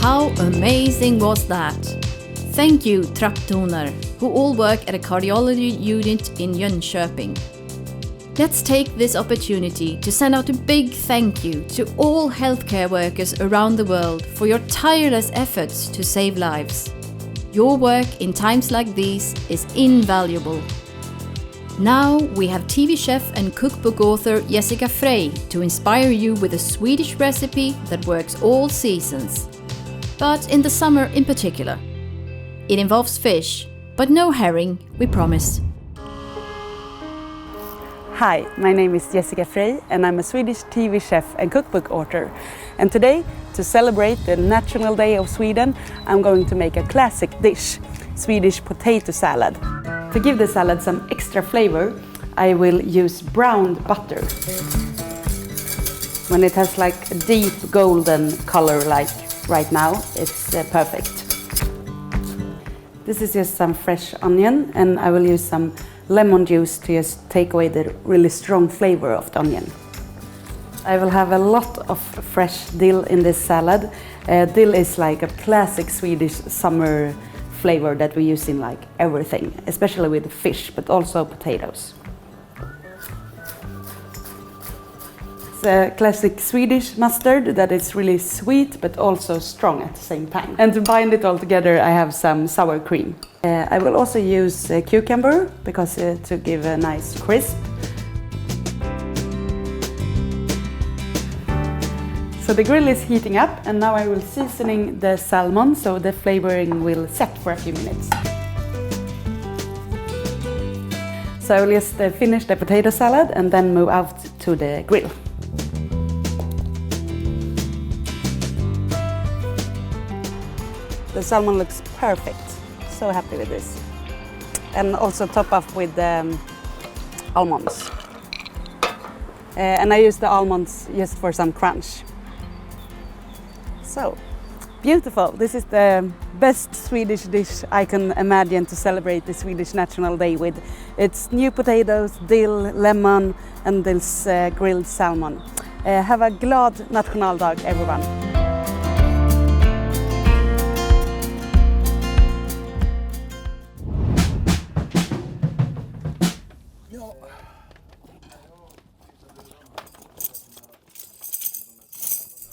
How amazing was that? Thank you, Trapptoner, who all work at a cardiology unit in Jönköping. Let's take this opportunity to send out a big thank you to all healthcare workers around the world for your tireless efforts to save lives. Your work in times like these is invaluable. Now we have TV chef and cookbook author Jessica Frey to inspire you with a Swedish recipe that works all seasons. But in the summer in particular. It involves fish, but no herring, we promise. Hi, my name is Jessica Frey and I'm a Swedish TV chef and cookbook author. And today, to celebrate the National Day of Sweden, I'm going to make a classic dish, Swedish potato salad. To give the salad some extra flavor, I will use browned butter. When it has like a deep golden color like right now, it's perfect. This is just some fresh onion and I will use some lemon juice to just take away the really strong flavor of the onion. I will have a lot of fresh dill in this salad. Dill is like a classic Swedish summer flavor that we use in like everything, especially with fish, but also potatoes. It's a classic Swedish mustard that is really sweet but also strong at the same time. And to bind it all together, I have some sour cream. I will also use cucumber because to give a nice crisp. So the grill is heating up and now I will seasoning the salmon so the flavoring will set for a few minutes. So I will just finish the potato salad and then move out to the grill. The salmon looks perfect. So happy with this. And also top up with almonds. And I use the almonds just for some crunch. So, beautiful. This is the best Swedish dish I can imagine to celebrate the Swedish National Day with. It's new potatoes, dill, lemon and this grilled salmon. Have a glad nationaldag, everyone.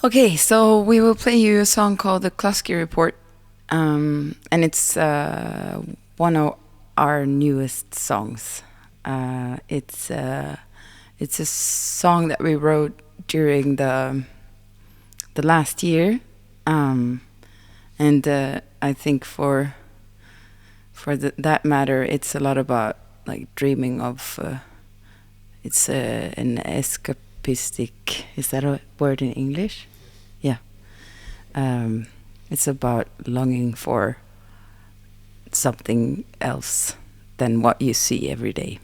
Okay, so we will play you a song called The Klasky Report, and it's one of our newest songs. It's a song that we wrote during the last year, and I think for that matter, it's a lot about like dreaming of. It's an escapistic. Is that a word in English? Yeah. It's about longing for something else than what you see every day.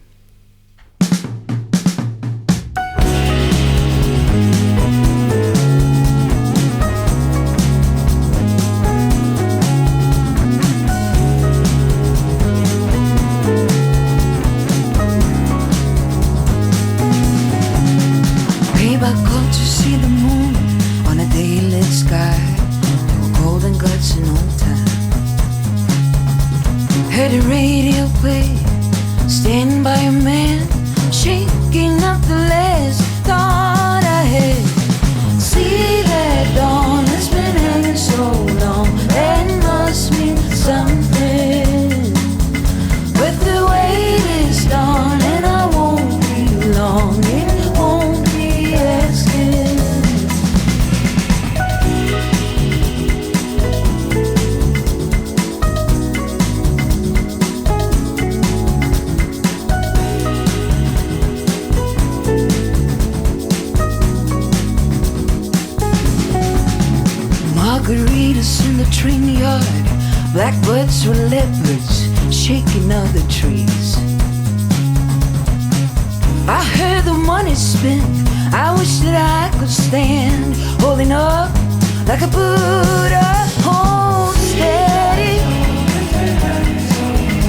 Heard the radio play, standing by a man, shaking up the last thought I had. See that dawn has been hanging so long, that must mean something. But the wait is done and I won't be long, it won't be asking. Margaritas in the train yard, blackbirds with leopards shaking other trees. I heard the money spent, I wish that I could stand, holding up like a Buddha. Hold steady,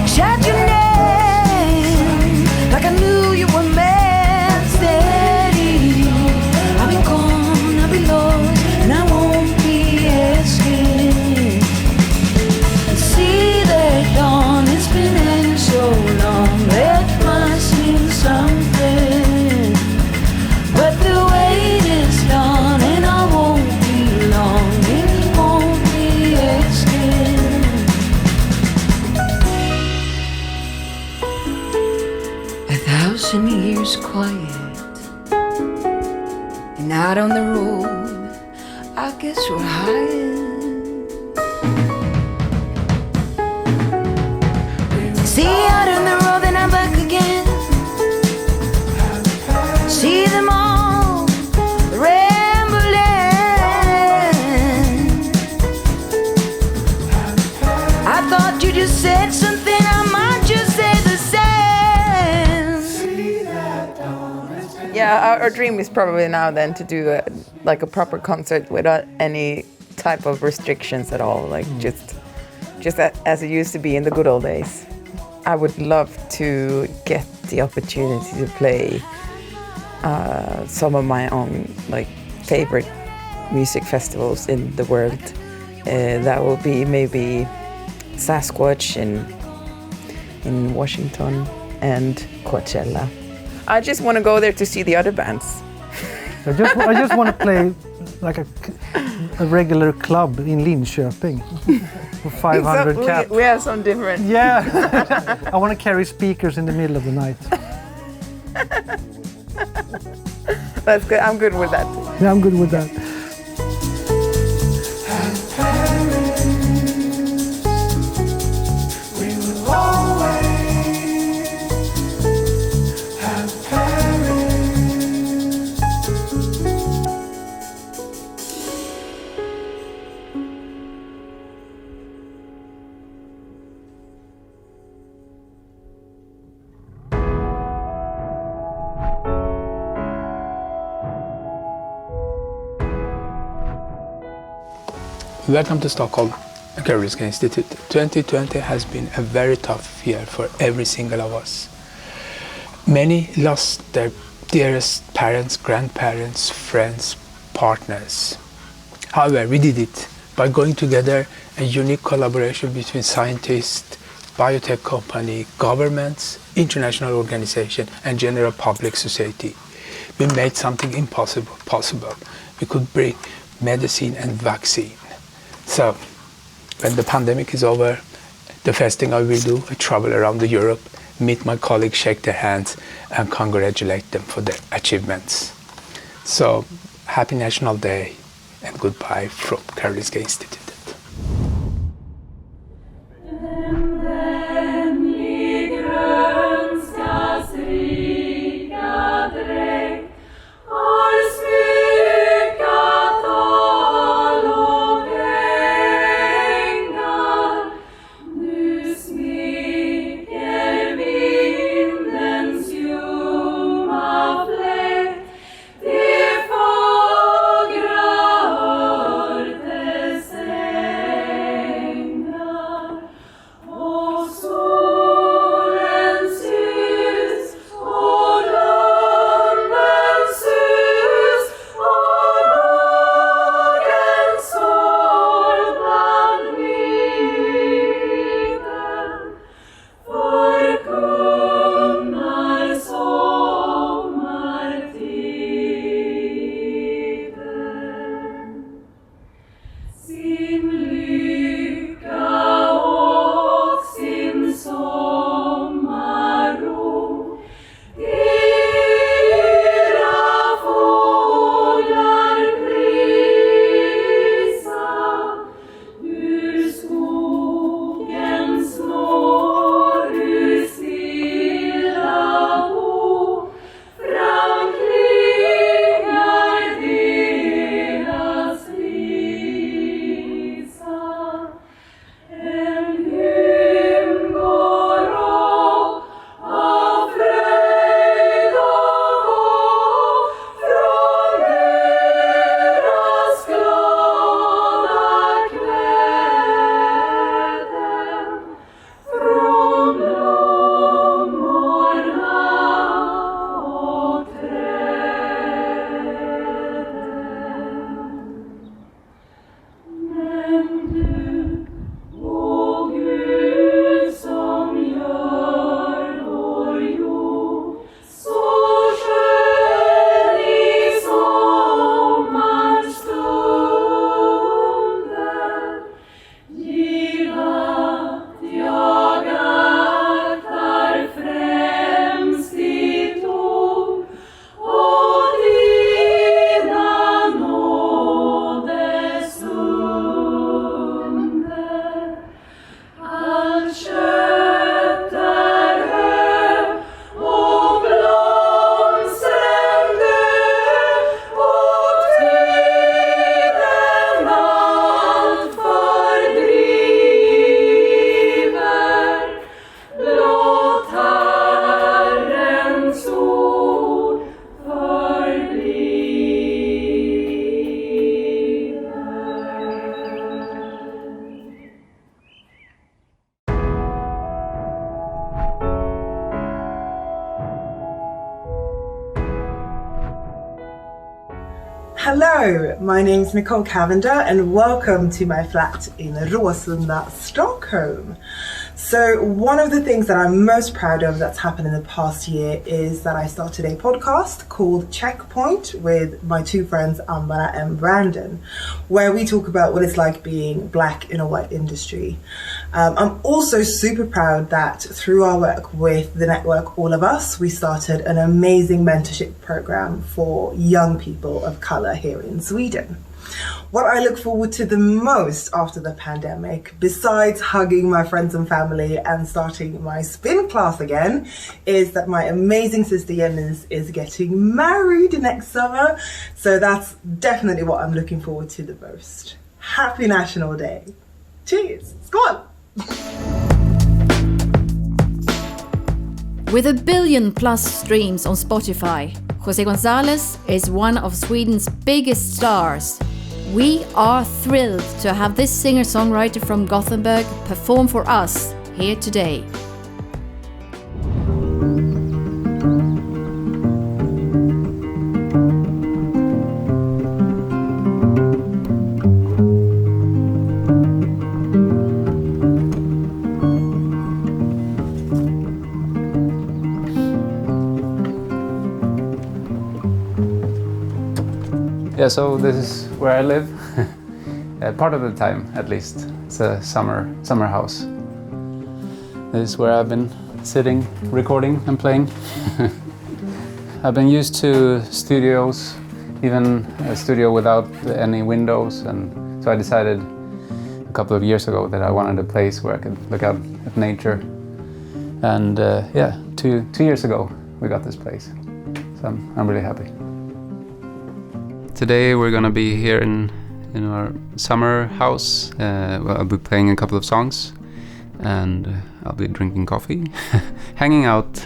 shout your name like I knew you were meant steady. I'll be gone, I'll be lost, and I won't be asking. was quiet. And out on the road, I guess we're higher. See out on the road and I'm back again. See them all rambling. I thought you just said something, I might just say the same. Yeah, our dream is probably now then to do a proper concert without any type of restrictions at all, like just as it used to be in the good old days. I would love to get the opportunity to play some of my own favorite music festivals in the world. That will be maybe Sasquatch in Washington and Coachella. I just want to go there to see the other bands. I just want to play like a regular club in Linköping for 500 caps. We have some different. Yeah, I want to carry speakers in the middle of the night. That's good. I'm good with that. Yeah, I'm good with that. Welcome to Stockholm, Karolinska Institute. 2020 has been a very tough year for every single of us. Many lost their dearest parents, grandparents, friends, partners. However, we did it by going together, a unique collaboration between scientists, biotech company, governments, international organizations, and general public society. We made something impossible possible. We could bring medicine and vaccine. So, when the pandemic is over, the first thing I will do, I travel around Europe, meet my colleagues, shake their hands, and congratulate them for their achievements. So, happy National Day, and goodbye from Karolinska Institute. Say Hello, my name's Nicole Cavender and welcome to my flat in Råsunda, Stockholm. So one of the things that I'm most proud of that's happened in the past year is that I started a podcast called Checkpoint with my two friends Ambara and Brandon, where we talk about what it's like being black in a white industry. I'm also super proud that through our work with the network All of Us, we started an amazing mentorship program for young people of colour here in Sweden. What I look forward to the most after the pandemic, besides hugging my friends and family and starting my spin class again, is that my amazing sister Jenny is getting married next summer. So that's definitely what I'm looking forward to the most. Happy National Day. Cheers. Skål! With 1 billion plus streams on Spotify, Jose Gonzalez is one of Sweden's biggest stars. We are thrilled to have this singer-songwriter from Gothenburg perform for us here today. Yeah, so this is where I live, part of the time at least. It's a summer house. This is where I've been sitting, recording and playing. I've been used to studios, even a studio without any windows, and so I decided a couple of years ago that I wanted a place where I could look out at nature. And yeah, two years ago we got this place, so I'm really happy. Today we're gonna be here in our summer house. Well, I'll be playing a couple of songs and I'll be drinking coffee, hanging out.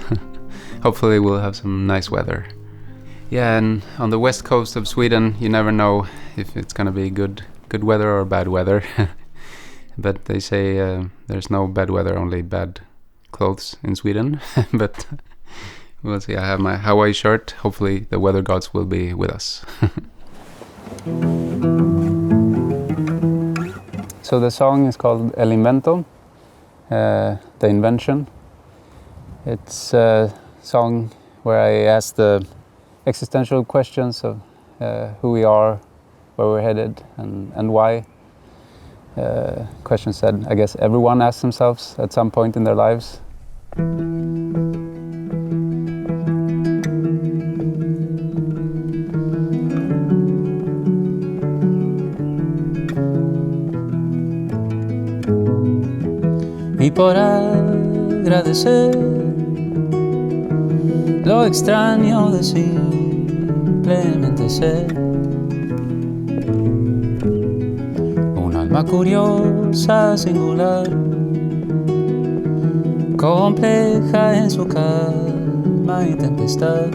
Hopefully we'll have some nice weather. Yeah, and on the west coast of Sweden you never know if it's gonna be good weather or bad weather. But they say there's no bad weather, only bad clothes in Sweden. But we'll see. I have my Hawaii shirt. Hopefully the weather gods will be with us. So the song is called El Invento, the invention. It's a song where I ask the existential questions of who we are, where we're headed, and why. Questions that I guess everyone asks themselves at some point in their lives. Y por agradecer lo extraño de simplemente ser un alma curiosa, singular, compleja en su calma y tempestad.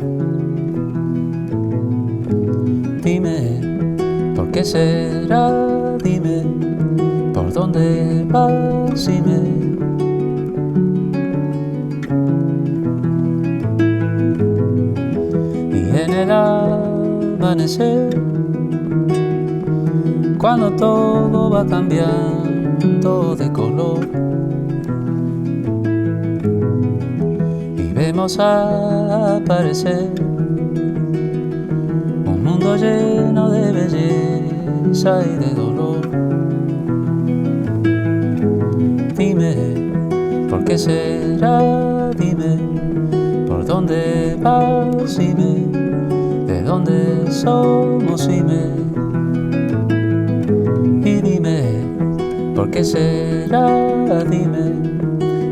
Dime, ¿por qué será? Dime, ¿por dónde vas? Dime. En el amanecer, cuando todo va cambiando de color y vemos aparecer un mundo lleno de belleza y de dolor. Dime, ¿por qué será? Dime, ¿por dónde vas? Dime, ¿de dónde somos? Dime, y dime, ¿por qué será? Dime,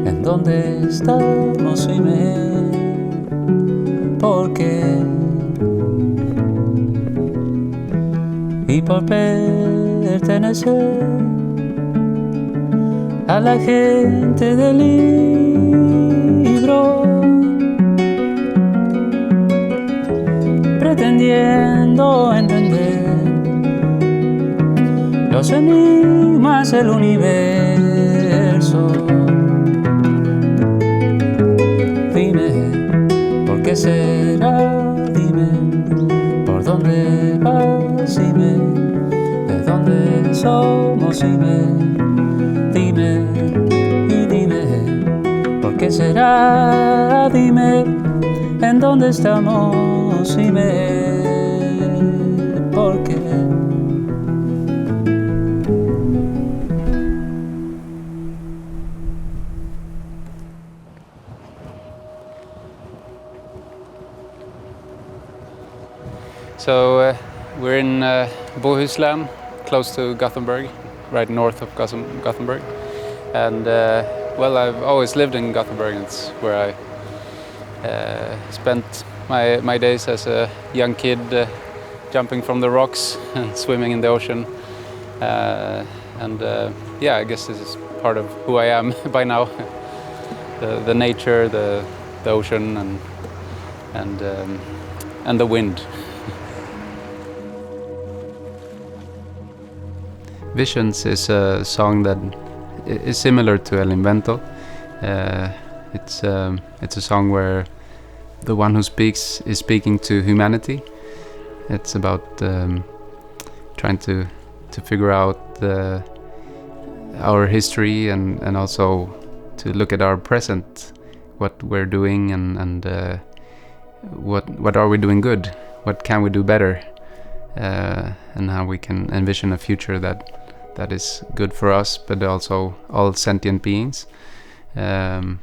¿en dónde estamos? Dime, ¿por qué? Y por pertenecer a la gente del libro, pretendiendo entender los enigmas del universo. Dime, ¿por qué será? Dime, ¿por dónde vas? dime, ¿de dónde somos? Dime, y dime, ¿por qué será? Dime, ¿en dónde estamos? Dime, ¿por qué? So we're in Bohuslän, close to Gothenburg, right north of Gothenburg. And well, I've always lived in Gothenburg. It's where I spent my days as a young kid, jumping from the rocks and swimming in the ocean. Yeah, I guess this is part of who I am by now. The nature, the ocean, and the wind. Visions is a song that is similar to El Invento. It's a song where the one who speaks is speaking to humanity. It's about trying to figure out our history and also to look at our present, what we're doing and what are we doing good, what can we do better, and how we can envision a future that is good for us, but also all sentient beings, and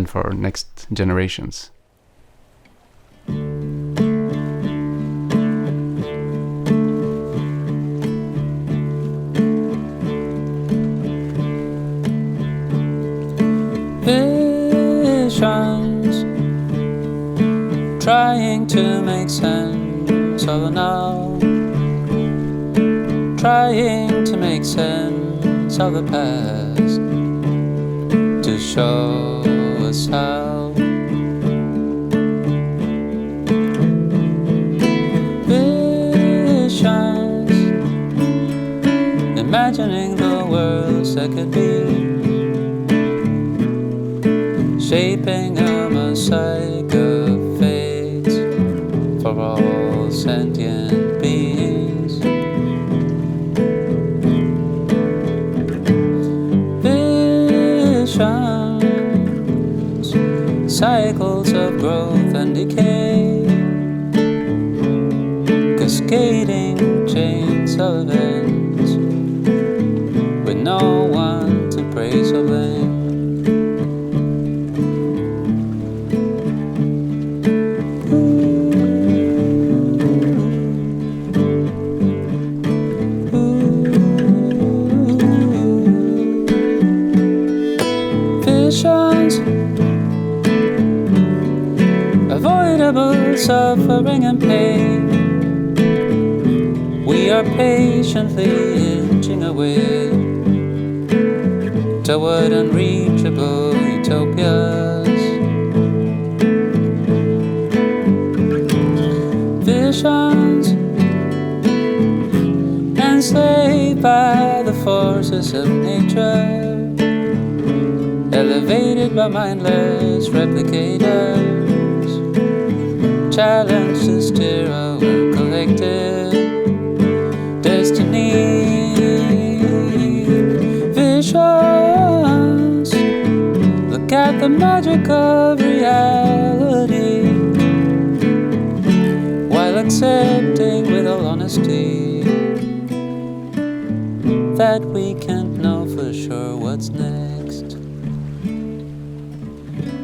for next generations. Visions, trying to make sense of the now, trying to make sense of the past, to show us how. Visions, imagining the worlds that could be, shaping a mosaic of fates for all sentient beings. Visions, cycles of growth and decay, cascading chains of events, with no one to praise or blame. Avoidable suffering and pain, we are patiently inching away toward unreachable utopias. Visions, enslaved by the forces of nature, elevated by mindless replicators, challenge to steer our collective destiny. Visions, look at the magic of reality, while accepting with all honesty that we can't know for sure what's next.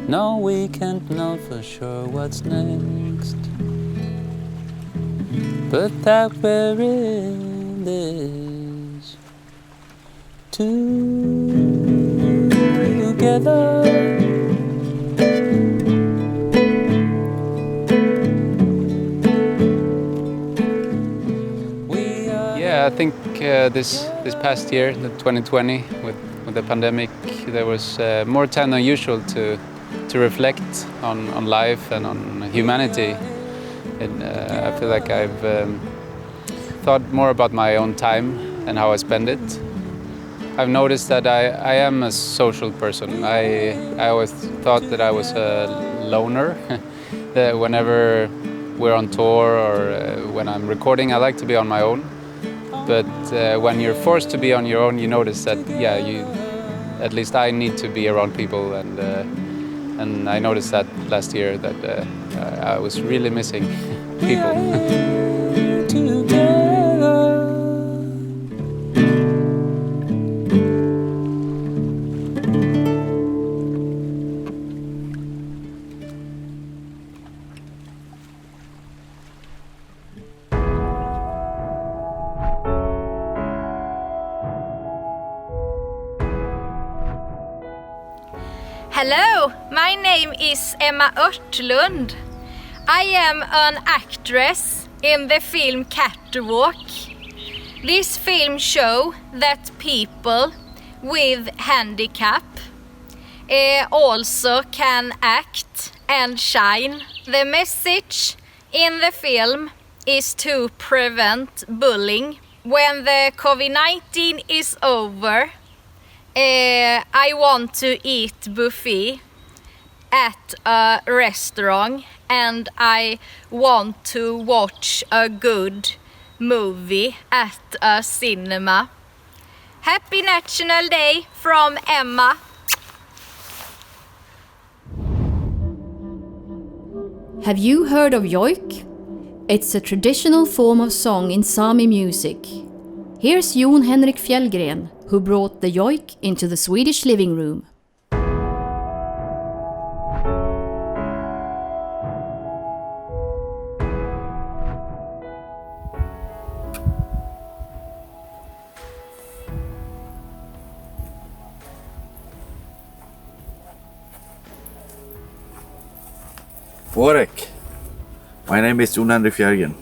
No, we can't know for sure what's next, but that we're in this together. Yeah, I think this past year, the 2020, with the pandemic, there was more time than usual to reflect on life and on humanity. And I feel like I've thought more about my own time and how I spend it. I've noticed that I am a social person. I always thought that I was a loner. That whenever we're on tour or when I'm recording, I like to be on my own. But when you're forced to be on your own, you notice that, yeah, at least I need to be around people, and I noticed that last year that I was really missing people. Hello, my name is Emma Örtlund. I am an actress in the film Catwalk. This film shows that people with handicap also can act and shine. The message in the film is to prevent bullying. When the COVID-19 is over, I want to eat buffet at a restaurant, and I want to watch a good movie at a cinema. Happy National Day from Emma. Have you heard of joik? It's a traditional form of song in Sami music. Here's Jon Henrik Fjällgren, who brought the joik into the Swedish living room. Forek. My name is Jon Henrik Fjällgren,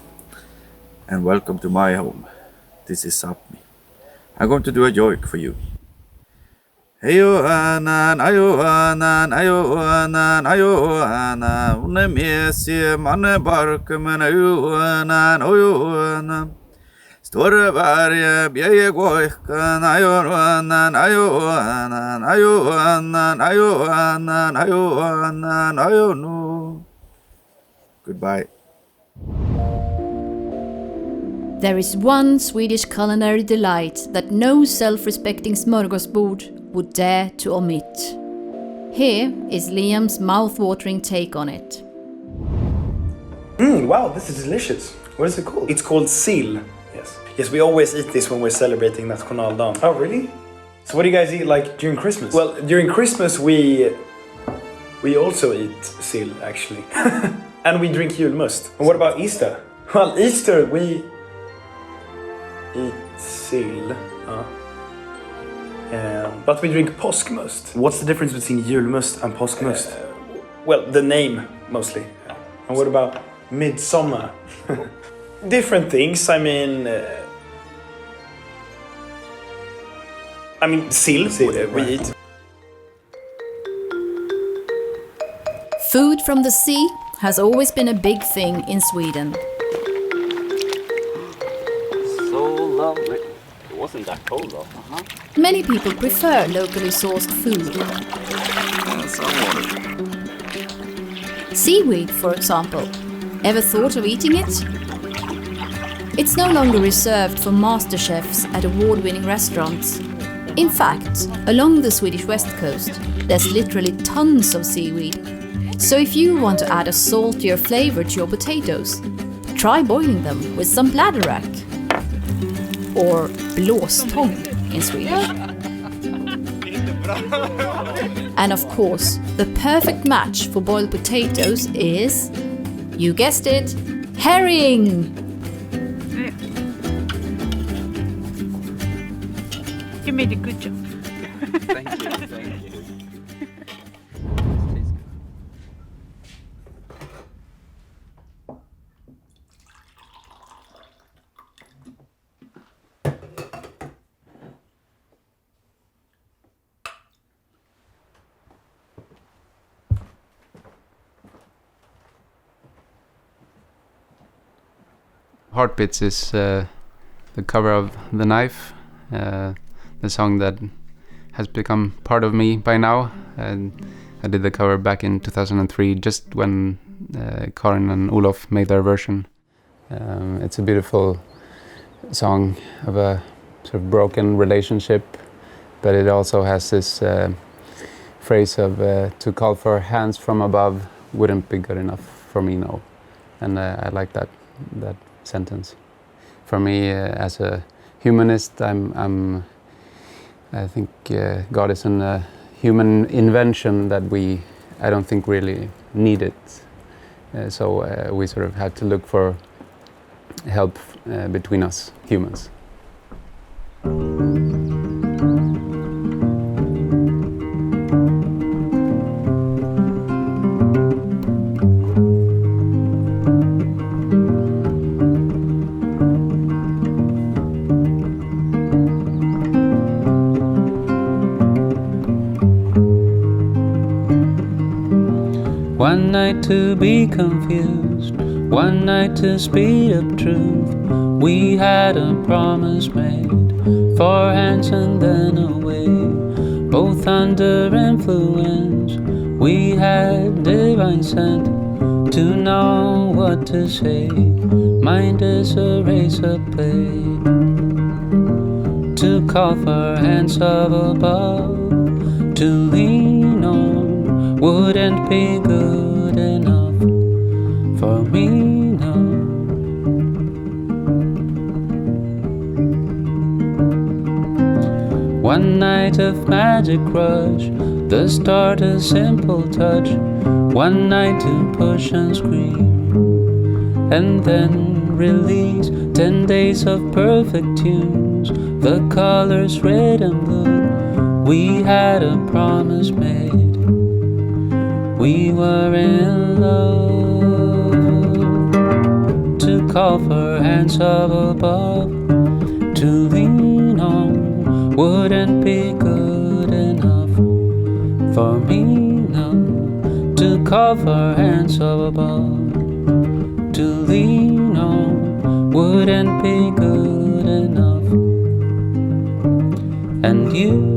and welcome to my home. This is Sápmi. I'm going to do a joik for you. Ayoanan, ayoanan, ayoanan, ayoanan. Unne mesi manne barkemen ayoanan, ayoanan. Store varje bjeje goikan ayoanan, ayoanan, ayoanan, ayoanan, ayoanan, ayonu. Goodbye. There is one Swedish culinary delight that no self-respecting smörgåsbord would dare to omit. Here is Liam's mouth-watering take on it. Wow, this is delicious. What is it called? It's called sill. Yes. Yes, we always eat this when we're celebrating Nationaldagen. Oh, really? So what do you guys eat like during Christmas? Well, during Christmas we also eat sill, actually. And we drink julmust. And what about Easter? Well, Easter we eat sill. But we drink påskmust. What's the difference between julmust and påskmust? Well, the name, mostly. And what about midsummer? Different things, I mean, sill we eat. Food from the sea has always been a big thing in Sweden. So lovely. It wasn't that cold though. Many people prefer locally sourced food. Seaweed, for example. Ever thought of eating it? It's no longer reserved for master chefs at award-winning restaurants. In fact, along the Swedish west coast, there's literally tons of seaweed. So if you want to add a saltier flavor to your potatoes, try boiling them with some bladderwrack. Or blåstång in Swedish. And of course, the perfect match for boiled potatoes is, you guessed it, herring! You made a good job. Thank you, thank you. Heartbeats is the cover of The Knife, the song that has become part of me by now. And I did the cover back in 2003, just when Karin and Olof made their version. It's a beautiful song of a sort of broken relationship, but it also has this phrase of to call for hands from above wouldn't be good enough for me, no. And I like that sentence. For me, as a humanist, I think God is a human invention that I don't think really need it. So we sort of had to look for help between us humans. One night to be confused, one night to speed up truth. We had a promise made, 4 hands and then away. Both under influence, we had divine scent to know what to say. Mind is a razor blade, to call for hands of above, to lean on wouldn't be good enough for me, no. One night of magic rush, the start a simple touch. One night to push and scream, and then release 10 days of perfect tunes, the colors red and blue. We had a promise made, we were in love, to call for hands of above, to lean on wouldn't be good enough for me, no. To call for hands of above, to lean on wouldn't be good enough. And you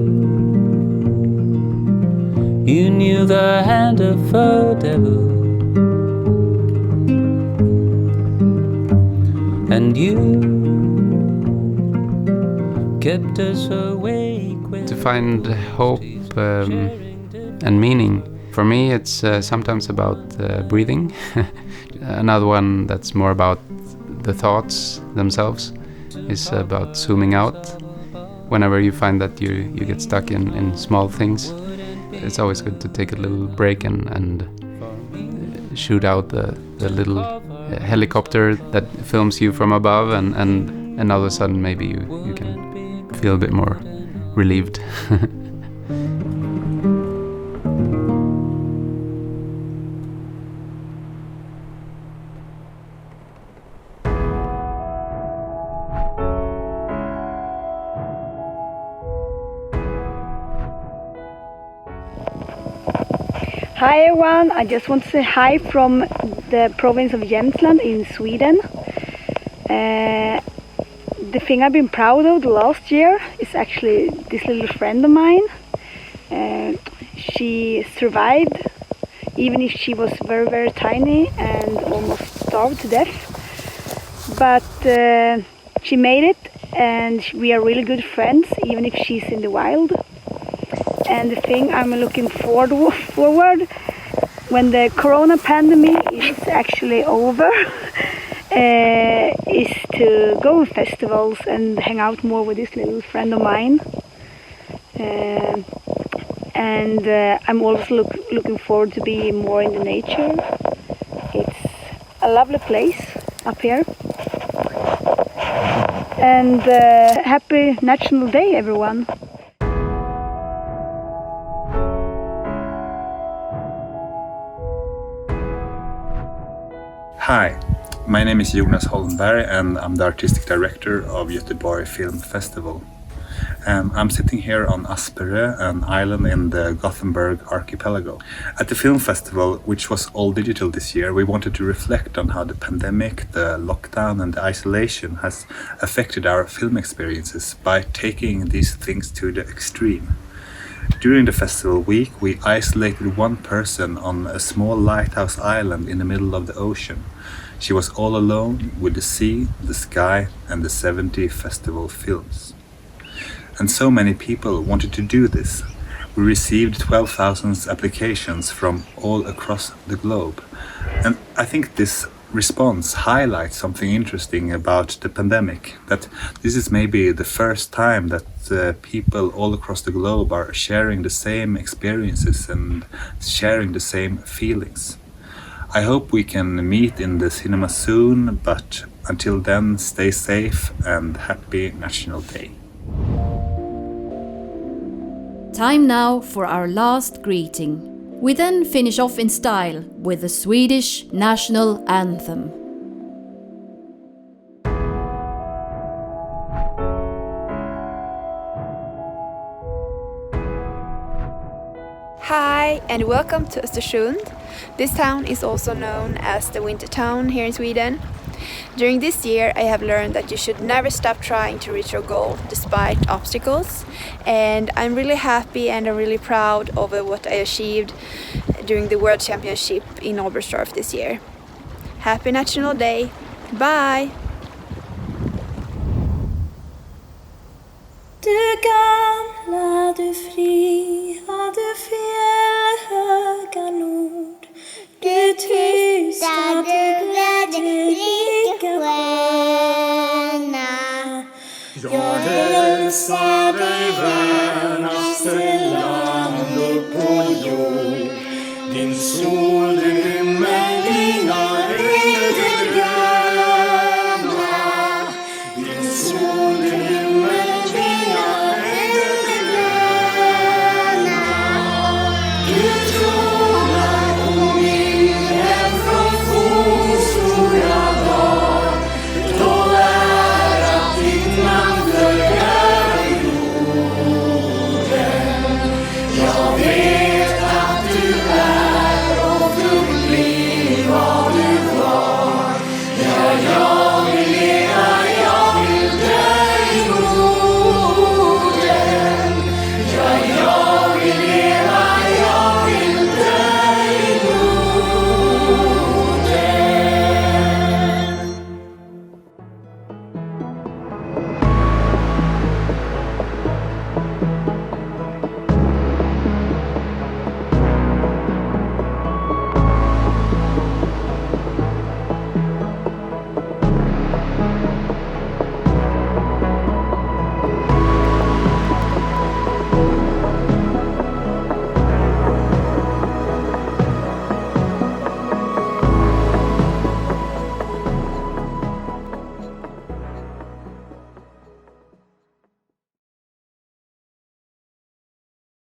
knew the hand of a devil, and you kept us awake. To find hope and meaning, for me it's sometimes about breathing. Another one that's more about the thoughts themselves is about zooming out. Whenever you find that you get stuck in small things, it's always good to take a little break and shoot out the little helicopter that films you from above, and all of a sudden maybe you can feel a bit more relieved. Hi everyone, I just want to say hi from the province of Jämtland in Sweden. The thing I've been proud of the last year is actually this little friend of mine. She survived, even if she was very, very tiny and almost starved to death. But she made it, and we are really good friends, even if she's in the wild. And the thing I'm looking forward when the corona pandemic is actually over is to go on festivals and hang out more with this little friend of mine. And I'm also looking forward to be more in the nature. It's a lovely place up here. And happy National Day, everyone. Hi, my name is Jonas Holmberg and I'm the artistic director of Göteborg Film Festival. I'm sitting here on Asperö, an island in the Gothenburg archipelago. At the film festival, which was all digital this year, we wanted to reflect on how the pandemic, the lockdown and the isolation has affected our film experiences by taking these things to the extreme. During the festival week, we isolated one person on a small lighthouse island in the middle of the ocean. She was all alone with the sea, the sky, and the 70 festival films. And so many people wanted to do this. We received 12,000 applications from all across the globe. And I think this response highlights something interesting about the pandemic, that this is maybe the first time that people all across the globe are sharing the same experiences and sharing the same feelings. I hope we can meet in the cinema soon, but until then, stay safe and happy National Day. Time now for our last greeting. We then finish off in style with the Swedish national anthem. Hi and welcome to Östersund. This town is also known as the winter town here in Sweden. During this year I have learned that you should never stop trying to reach your goal despite obstacles, and I'm really happy and I'm really proud of what I achieved during the World Championship in Oberstdorf this year. Happy National Day! Bye! Du gamla, du fria, du fjällhöga nord, du tysta, du glädjerika sköna. Jag hälsar dig värnaste land upp på jord, din sol, din